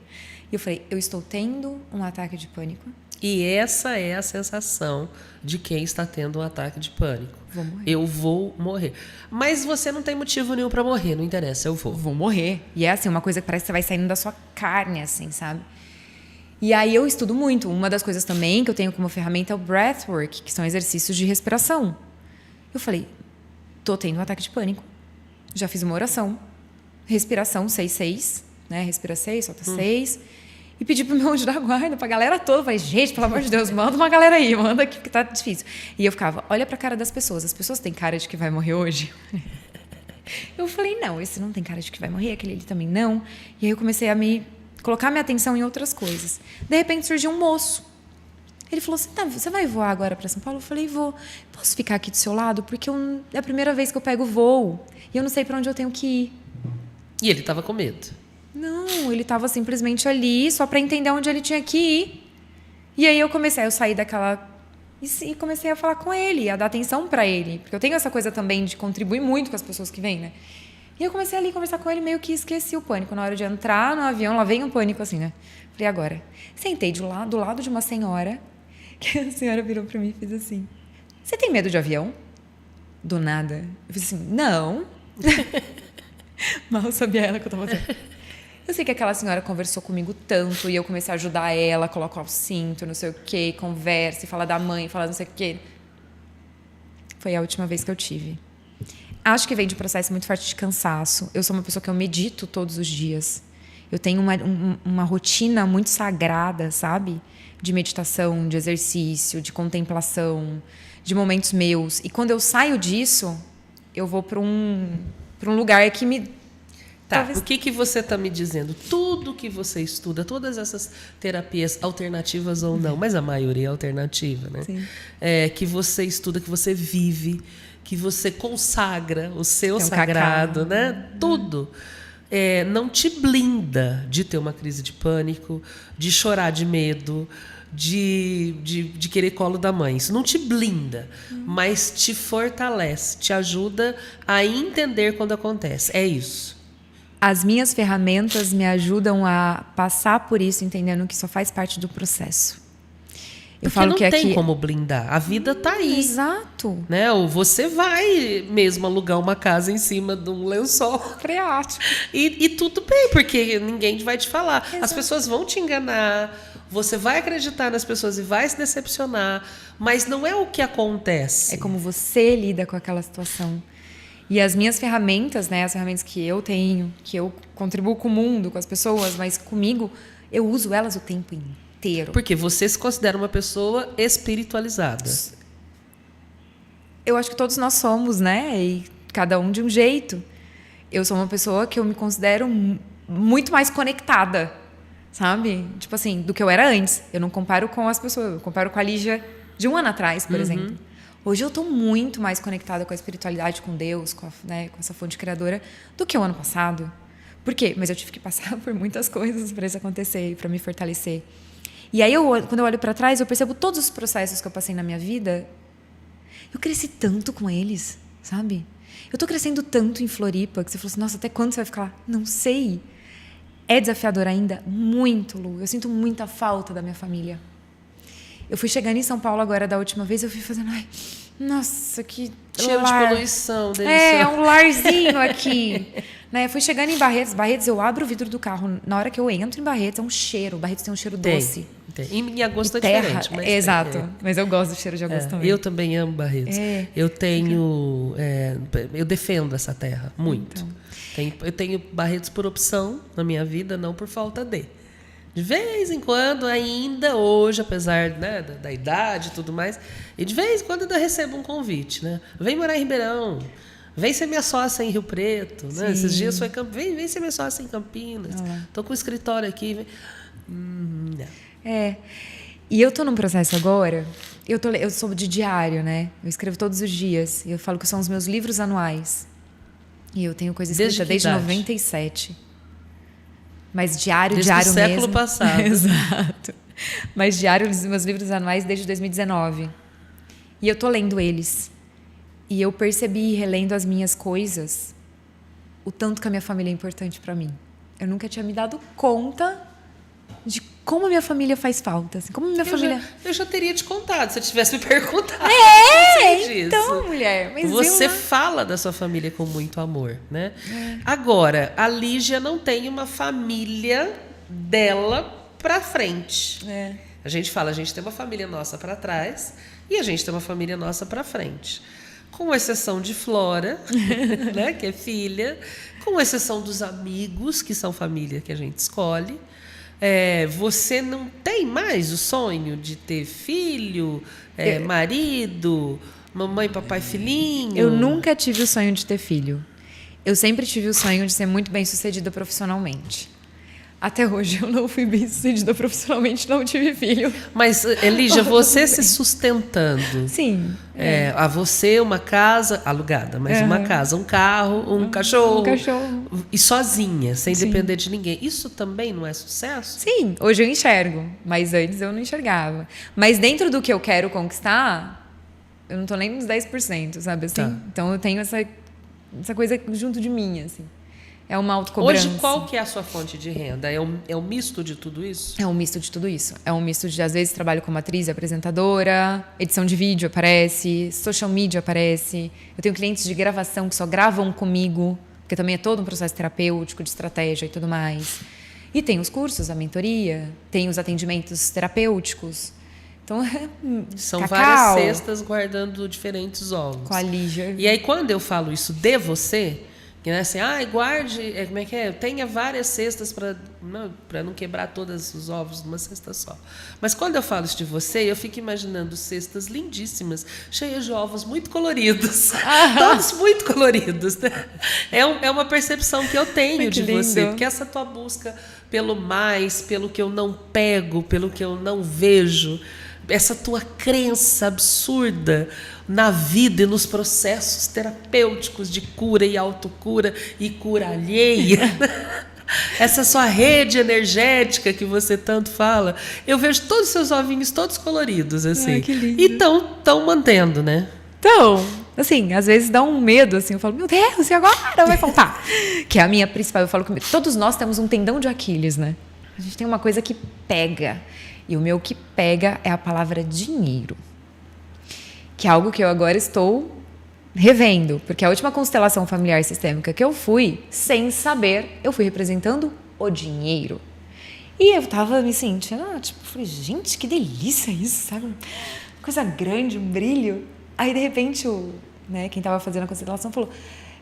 E eu falei, eu estou tendo um ataque de pânico. E essa é a sensação de quem está tendo um ataque de pânico. Vou morrer. Eu vou morrer. Mas você não tem motivo nenhum para morrer, não interessa, eu vou. Vou morrer. E é assim, uma coisa que parece que você vai saindo da sua carne, assim, sabe? E aí eu estudo muito. Uma das coisas também que eu tenho como ferramenta é o breathwork, que são exercícios de respiração. Eu falei, tô tendo um ataque de pânico. Já fiz uma oração. Respiração 6-6, né? Respira 6, solta 6. E pedi pro meu anjo da guarda, pra galera toda. Falei, gente, pelo amor de Deus, manda uma galera aí, manda aqui, porque tá difícil. E eu ficava, olha pra cara das pessoas. As pessoas têm cara de que vai morrer hoje? Eu falei, não, esse não tem cara de que vai morrer, aquele ali também não. E aí eu comecei a colocar minha atenção em outras coisas. De repente surgiu um moço. Ele falou assim, você vai voar agora pra São Paulo? Eu falei, vou. Posso ficar aqui do seu lado? Porque é a primeira vez que eu pego voo. E eu não sei pra onde eu tenho que ir. E ele estava com medo. Não, ele estava simplesmente ali só para entender onde ele tinha que ir. E aí eu saí daquela e comecei a falar com ele, a dar atenção para ele, porque eu tenho essa coisa também de contribuir muito com as pessoas que vêm, né? E eu comecei ali a conversar com ele, meio que esqueci o pânico. Na hora de entrar no avião, lá vem um pânico assim, né? Falei, agora. Sentei do lado de uma senhora, que a senhora virou para mim e fez assim, você tem medo de avião? Do nada. Eu fiz assim, não. Mal sabia ela que eu estava fazendo. Eu sei que aquela senhora conversou comigo tanto e eu comecei a ajudar ela, colocar o cinto, não sei o quê, conversa, fala da mãe, fala não sei o quê. Foi a última vez que eu tive. Acho que vem de um processo muito forte de cansaço. Eu sou uma pessoa que eu medito todos os dias. Eu tenho uma rotina muito sagrada, sabe? De meditação, de exercício, de contemplação, de momentos meus. E quando eu saio disso, eu vou para um lugar que me... Tá, talvez... o que você está me dizendo? Tudo que você estuda, todas essas terapias alternativas ou não, mas a maioria é alternativa, né? Sim. Que você estuda, que você vive, que você consagra o seu Tem sagrado, né? Tudo. Não te blinda de ter uma crise de pânico, de chorar de medo, de querer colo da mãe. Isso não te blinda, mas te fortalece, te ajuda a entender quando acontece. É isso. As minhas ferramentas me ajudam a passar por isso, entendendo que só faz parte do processo. Eu falo que não tem como blindar. A vida tá aí. Exato. Né? Ou você vai mesmo alugar uma casa em cima de um lençol freático. E tudo bem, porque ninguém vai te falar. Exato. As pessoas vão te enganar, você vai acreditar nas pessoas e vai se decepcionar, mas não é o que acontece. É como você lida com aquela situação. E as minhas ferramentas, né, as ferramentas que eu tenho, que eu contribuo com o mundo, com as pessoas, mas comigo, eu uso elas o tempo inteiro. Porque você se considera uma pessoa espiritualizada. Eu acho que todos nós somos, né? E cada um de um jeito. Eu sou uma pessoa que eu me considero muito mais conectada, sabe? Tipo assim, do que eu era antes. Eu não comparo com as pessoas, eu comparo com a Lígia de um ano atrás, por exemplo. Hoje eu estou muito mais conectada com a espiritualidade, com Deus, com essa fonte criadora, do que o ano passado. Por quê? Mas eu tive que passar por muitas coisas para isso acontecer, para me fortalecer. E aí, quando eu olho para trás, eu percebo todos os processos que eu passei na minha vida. Eu cresci tanto com eles, sabe? Eu estou crescendo tanto em Floripa, que você falou assim, nossa, até quando você vai ficar lá? Não sei. É desafiador ainda? Muito, Lu. Eu sinto muita falta da minha família. Eu fui chegando em São Paulo agora da última vez, eu fui fazendo, ai, nossa, que cheiro lar. de poluição. É um larzinho aqui. Né? Eu fui chegando em Barretos. Barretos, eu abro o vidro do carro. Na hora que eu entro em Barretos, é um cheiro. Barretos tem um cheiro doce. Tem. Em agosto é terra, diferente. Mas exato. Mas eu gosto do cheiro de agosto também. Eu também amo Barretos. Eu tenho... eu defendo essa terra, muito. Então. Eu tenho Barretos por opção na minha vida, não por falta de. De vez em quando, ainda hoje, apesar, né, da idade e tudo mais, e de vez em quando ainda recebo um convite, né? Vem morar em Ribeirão, vem ser minha sócia em Rio Preto, né? Esses dias foi vem ser minha sócia em Campinas, estou com o escritório aqui. Não. E eu tô num processo agora, eu sou de diário, né? Eu escrevo todos os dias. E eu falo que são os meus livros anuais. E eu tenho coisa escrita desde 97. Mas diário Desde mesmo. o século passado. Exato. Mas diário, os meus livros anuais desde 2019. E eu tô lendo eles. E eu percebi, relendo as minhas coisas, o tanto que a minha família é importante pra mim. Eu nunca tinha me dado conta de como a minha família faz falta. Assim, como a minha família... Eu já teria te contado, se eu tivesse me perguntado. Então, mulher. Mas você fala da sua família com muito amor, né? Agora, a Lígia não tem uma família dela pra frente. A gente fala, a gente tem uma família nossa pra trás e a gente tem uma família nossa pra frente. Com exceção de Flora, né, que é filha, com exceção dos amigos, que são família que a gente escolhe. Você não tem mais o sonho de ter filho, marido, mamãe, papai, filhinho? Eu nunca tive o sonho de ter filho. Eu sempre tive o sonho de ser muito bem-sucedida profissionalmente. Até hoje eu não fui bem-sucedida profissionalmente, não tive filho. Mas, Lígia, você se sustentando. Sim. A você uma casa alugada, mas uma casa, um carro, um cachorro. E sozinha, sem depender de ninguém. Isso também não é sucesso? Sim, hoje eu enxergo, mas antes eu não enxergava. Mas dentro do que eu quero conquistar, eu não tô nem nos 10%, sabe assim? Tá. Então eu tenho essa coisa junto de mim, assim. É uma autocobrança. Hoje, qual que é a sua fonte de renda? É um misto de tudo isso? É um misto de tudo isso. É um misto de, às vezes, trabalho como atriz e apresentadora, edição de vídeo aparece, social media aparece. Eu tenho clientes de gravação que só gravam comigo, porque também é todo um processo terapêutico, de estratégia e tudo mais. E tem os cursos, a mentoria, tem os atendimentos terapêuticos. Então, são várias cestas guardando diferentes ovos. Com a Lígia. E aí, quando eu falo isso de você... Que né, assim, guarde, como é que é? Tenha várias cestas para não quebrar todos os ovos numa cesta só. Mas quando eu falo isso de você, eu fico imaginando cestas lindíssimas, cheias de ovos muito coloridos. Todos muito coloridos. Né? É uma percepção que eu tenho de você, porque essa tua busca pelo mais, pelo que eu não pego, pelo que eu não vejo, essa tua crença absurda na vida e nos processos terapêuticos de cura e autocura e cura alheia. Essa sua rede energética que você tanto fala, eu vejo todos os seus ovinhos todos coloridos, assim. Ai, que lindo. E estão mantendo, né? Então, assim, às vezes dá um medo, assim, eu falo, meu Deus, e agora vai faltar? Que é a minha principal, eu falo comigo, todos nós temos um tendão de Aquiles, né? A gente tem uma coisa que pega. E o meu que pega é a palavra dinheiro. Que é algo que eu agora estou revendo. Porque a última constelação familiar sistêmica que eu fui, sem saber, eu fui representando o dinheiro. E eu tava me sentindo, falei, gente, que delícia isso, sabe? Uma coisa grande, um brilho. Aí, de repente, quem tava fazendo a constelação falou,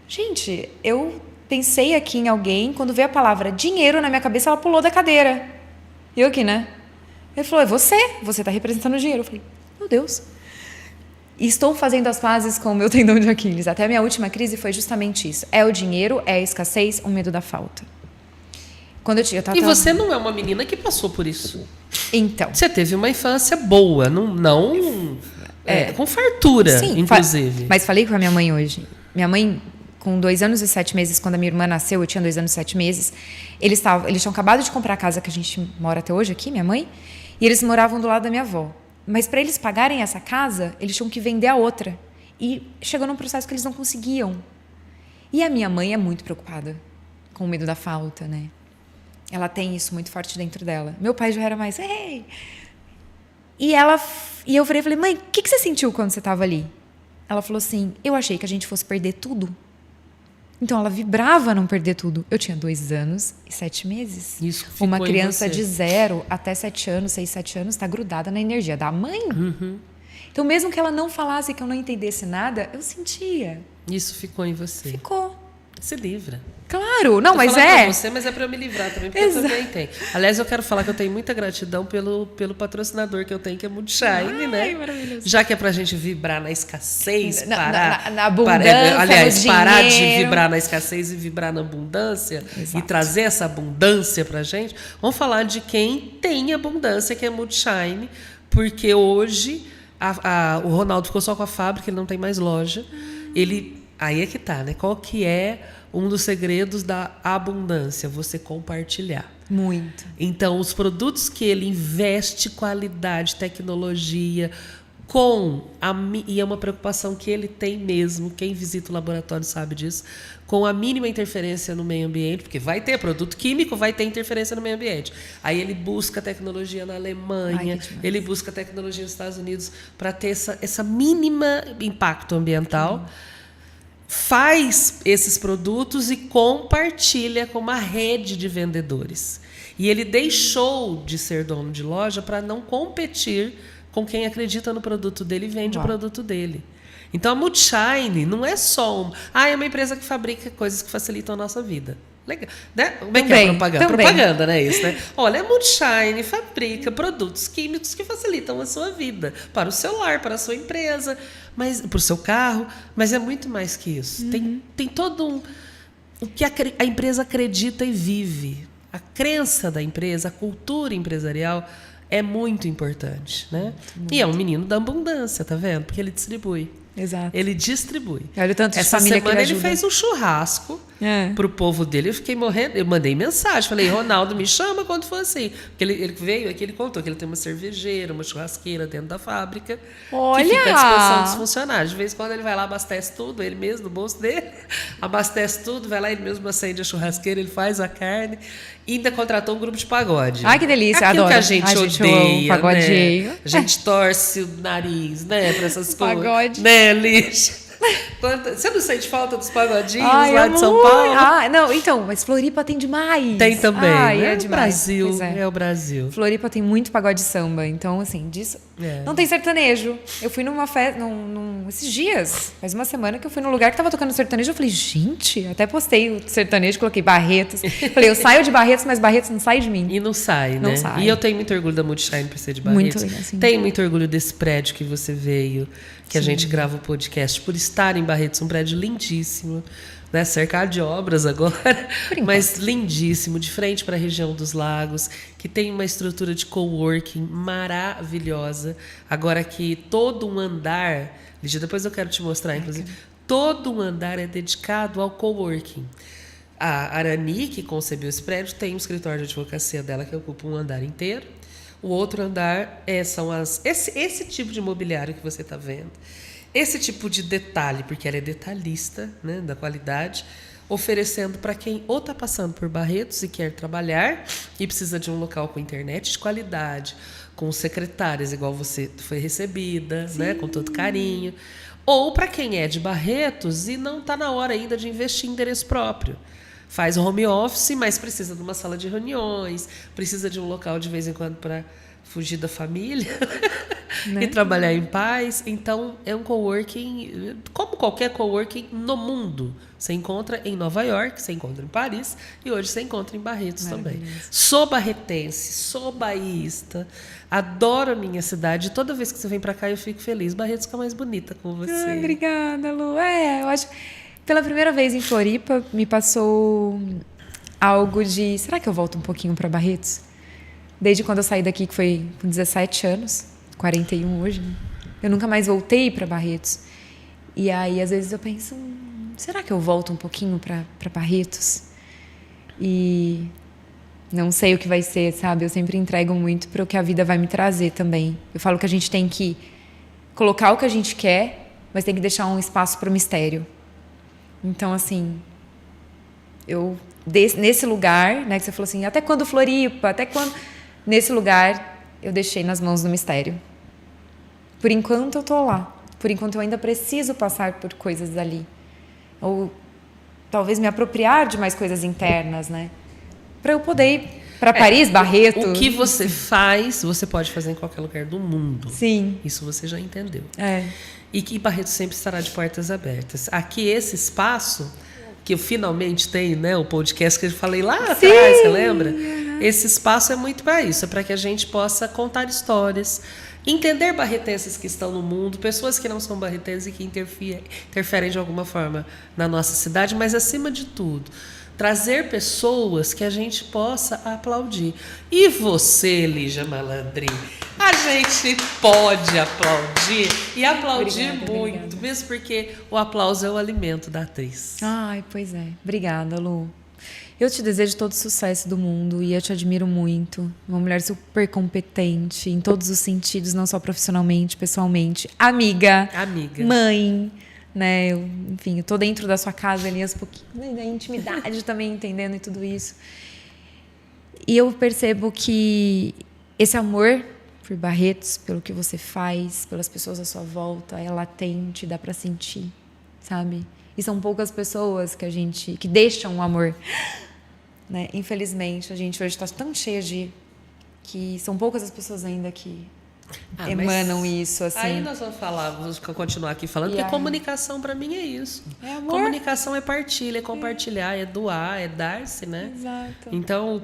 gente, eu pensei aqui em alguém, quando veio a palavra dinheiro na minha cabeça, ela pulou da cadeira. E eu aqui, né? Ele falou, é você está representando o dinheiro. Eu falei, meu Deus. E estou fazendo as pazes com o meu tendão de Aquiles. Até a minha última crise foi justamente isso. É o dinheiro, é a escassez, o medo da falta. Quando eu tava... E você não é uma menina que passou por isso. Então. Você teve uma infância boa, com fartura, sim, inclusive. Mas falei com a minha mãe hoje. Minha mãe, com 2 anos e 7 meses, quando a minha irmã nasceu, eu tinha 2 anos e 7 meses, eles tinham acabado de comprar a casa que a gente mora até hoje aqui, minha mãe, e eles moravam do lado da minha avó. Mas para eles pagarem essa casa, eles tinham que vender a outra. E chegou num processo que eles não conseguiam. E a minha mãe é muito preocupada com o medo da falta, né? Ela tem isso muito forte dentro dela. Meu pai já era mais... Hey! E eu falei, mãe, o que você sentiu quando você estava ali? Ela falou assim, eu achei que a gente fosse perder tudo. Então, ela vibrava não perder tudo. Eu tinha 2 anos e 7 meses. Isso ficou uma criança de 0 até 7 anos, 6, 7 anos, está grudada na energia da mãe. Uhum. Então, mesmo que ela não falasse, que eu não entendesse nada, eu sentia. Isso ficou em você. Ficou. Se livra. Claro, não, Tô mas falando é. pra você, mas é para eu me livrar também, porque eu também tenho. Aliás, eu quero falar que eu tenho muita gratidão pelo patrocinador que eu tenho, que é Moodshine, né? Maravilhoso. Já que é pra gente vibrar na escassez, na abundância, aliás, no parar de dinheiro. vibrar na escassez e vibrar na abundância, Exato. e trazer essa abundância pra gente, vamos falar de quem tem abundância, que é Moodshine, porque hoje o Ronaldo ficou só com a fábrica, ele não tem mais loja. Aí é que tá, né? Qual que é um dos segredos da abundância? Você compartilhar. Muito. Então, os produtos que ele investe, qualidade, tecnologia, e é uma preocupação que ele tem mesmo, quem visita o laboratório sabe disso, com a mínima interferência no meio ambiente, porque vai ter produto químico, vai ter interferência no meio ambiente. Aí ele busca tecnologia na Alemanha, ele busca tecnologia nos Estados Unidos para ter essa mínima impacto ambiental. Faz esses produtos e compartilha com uma rede de vendedores. E ele deixou de ser dono de loja para não competir com quem acredita no produto dele e vende o produto dele. Então a Moodshine não é só é uma empresa que fabrica coisas que facilitam a nossa vida. Legal, né? Como é que é a propaganda? Propaganda, né? Isso, né? Olha, a Moodshine fabrica produtos químicos que facilitam a sua vida, para o seu lar, para a sua empresa, para o seu carro, mas é muito mais que isso. Tem todo o que a empresa acredita e vive. A crença da empresa, a cultura empresarial é muito importante, né? Muito. E é um menino da abundância, tá vendo? Porque ele distribui. Exato. Ele distribui. Olha o tanto de Essa família semana que ele fez um churrasco pro povo dele. Eu fiquei morrendo. Eu mandei mensagem. Falei, Ronaldo, me chama quando for assim. Porque ele veio aqui, ele contou que ele tem uma cervejeira, uma churrasqueira dentro da fábrica. Olha! Que fica à disposição dos funcionários. De vez em quando ele vai lá, abastece tudo, ele mesmo, no bolso dele. Abastece tudo, vai lá, ele mesmo acende a churrasqueira, ele faz a carne. E ainda contratou um grupo de pagode. Ai, que delícia, aquilo adoro. Que a gente odeia, pagodinho. né? A gente torce o nariz, né, para essas coisas. Pagode. Né, Lixa? Você não sente falta dos pagodinhos lá de São Paulo? Não, então, mas Floripa tem demais. Tem também. É demais. Brasil, é o Brasil. Floripa tem muito pagode samba, então, assim, disso. Não tem sertanejo. Eu fui numa festa, esses dias, faz uma semana que eu fui num lugar que tava tocando sertanejo. Eu falei, gente, até postei o sertanejo, coloquei Barretos. Falei, eu saio de Barretos, mas Barretos não sai de mim. E não sai, né? Não sai. E eu tenho muito orgulho da Moodshine por ser de Barretos. Muito legal, sim. Tenho muito orgulho desse prédio que você veio, que a gente grava o podcast, por estar em Barretos, um prédio lindíssimo, né? Cercado de obras agora, mas lindíssimo, de frente para a região dos lagos, que tem uma estrutura de coworking maravilhosa. Agora que todo um andar, Lígia, depois eu quero te mostrar, inclusive, todo um andar é dedicado ao coworking. A Arani, que concebeu esse prédio, tem um escritório de advocacia dela que ocupa um andar inteiro. O outro andar são esse tipo de mobiliário que você está vendo. Esse tipo de detalhe, porque ela é detalhista, né, da qualidade, oferecendo para quem ou está passando por Barretos e quer trabalhar e precisa de um local com internet de qualidade, com secretárias igual você foi recebida, né, com todo carinho. Ou para quem é de Barretos e não está na hora ainda de investir em endereço próprio. Faz home office, mas precisa de uma sala de reuniões, precisa de um local de vez em quando para fugir da família, né? E trabalhar em paz. Então, é um coworking, como qualquer coworking no mundo. Você encontra em Nova York, você encontra em Paris e hoje você encontra em Barretos também. Sou barretense, sou baísta, adoro a minha cidade. Toda vez que você vem para cá eu fico feliz. Barretos fica mais bonita com você. Obrigada, Lu. Eu acho... Pela primeira vez em Floripa, me passou algo de... Será que eu volto um pouquinho para Barretos? Desde quando eu saí daqui, que foi com 17 anos, 41 hoje, né? Eu nunca mais voltei para Barretos. E aí, às vezes, eu penso... Será que eu volto um pouquinho para Barretos? E não sei o que vai ser, sabe? Eu sempre entrego muito para o que a vida vai me trazer também. Eu falo que a gente tem que colocar o que a gente quer, mas tem que deixar um espaço para o mistério. Então, assim, nesse lugar, né, que você falou assim, até quando Floripa, até quando... Nesse lugar, eu deixei nas mãos do mistério. Por enquanto, eu tô lá. Por enquanto, eu ainda preciso passar por coisas ali. Ou talvez me apropriar de mais coisas internas, né? Para eu poder ir para Paris, Barretos. O que você faz, você pode fazer em qualquer lugar do mundo. Sim. Isso você já entendeu. É. E que Barretos sempre estará de portas abertas. Aqui, esse espaço, que eu finalmente tenho, né, o podcast que eu falei lá atrás, você lembra? Esse espaço é muito para isso, é para que a gente possa contar histórias, entender barretenses que estão no mundo, pessoas que não são barretenses e que interferem de alguma forma na nossa cidade, mas acima de tudo, trazer pessoas que a gente possa aplaudir. E você, Lígia Malandrin, a gente pode aplaudir e aplaudir muito, mesmo porque o aplauso é o alimento da atriz. Ai, pois é. Obrigada, Lu. Eu te desejo todo o sucesso do mundo e eu te admiro muito. Uma mulher super competente em todos os sentidos, não só profissionalmente, pessoalmente. Amiga. Mãe. Né? Enfim, eu tô dentro da sua casa ali, aos pouquinhos, né? Da intimidade também, entendendo e tudo isso. E eu percebo que esse amor por Barretos, pelo que você faz, pelas pessoas à sua volta, é latente, dá para sentir, sabe? E são poucas pessoas que deixam o amor, né? Infelizmente, a gente hoje está tão cheia que são poucas as pessoas ainda que emanam isso, assim. Aí nós vamos continuar aqui falando, porque comunicação para mim é isso. É amor. Comunicação é partilha, é compartilhar, é doar, é dar-se, né? Exato. Então,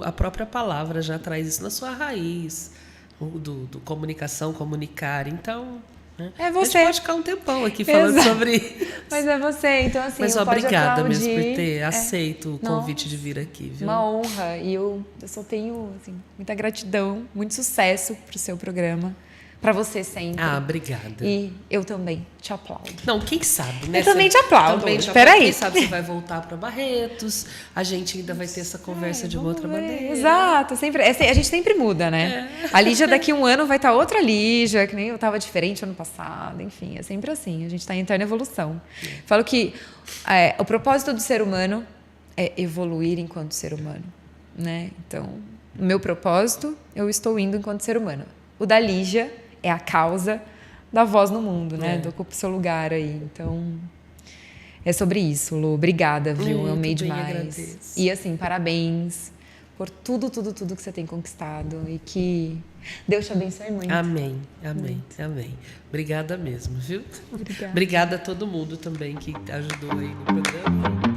a própria palavra já traz isso na sua raiz, do comunicação, comunicar. Então, né? É você. A gente pode ficar um tempão aqui falando sobre... Mas é você, então assim, mas obrigada mesmo por ter aceito o convite de vir aqui, viu? Uma honra, e eu só tenho assim, muita gratidão, muito sucesso pro seu programa, para você sempre. Obrigada. E eu também te aplaudo. Não, quem sabe, né? Eu também te aplaudo. Espera aí. Quem sabe você vai voltar para Barretos, a gente ainda vai ter essa conversa de uma outra maneira. Exato, sempre, a gente sempre muda, né? A Lígia daqui a um ano vai estar outra Lígia, que nem eu estava diferente ano passado, enfim, é sempre assim, a gente está em eterna evolução. Falo que o propósito do ser humano é evoluir enquanto ser humano, né? Então, o meu propósito, eu estou indo enquanto ser humano. O da Lígia é a causa da voz no mundo, né? Do Ocupa o Seu Lugar aí. Então, é sobre isso, Lu. Obrigada, viu? Eu amei demais. Agradeço. E, assim, parabéns por tudo que você tem conquistado. E que Deus te abençoe muito. Amém. Muito. Amém. Obrigada mesmo, viu? Obrigada. Obrigada a todo mundo também que ajudou aí no programa.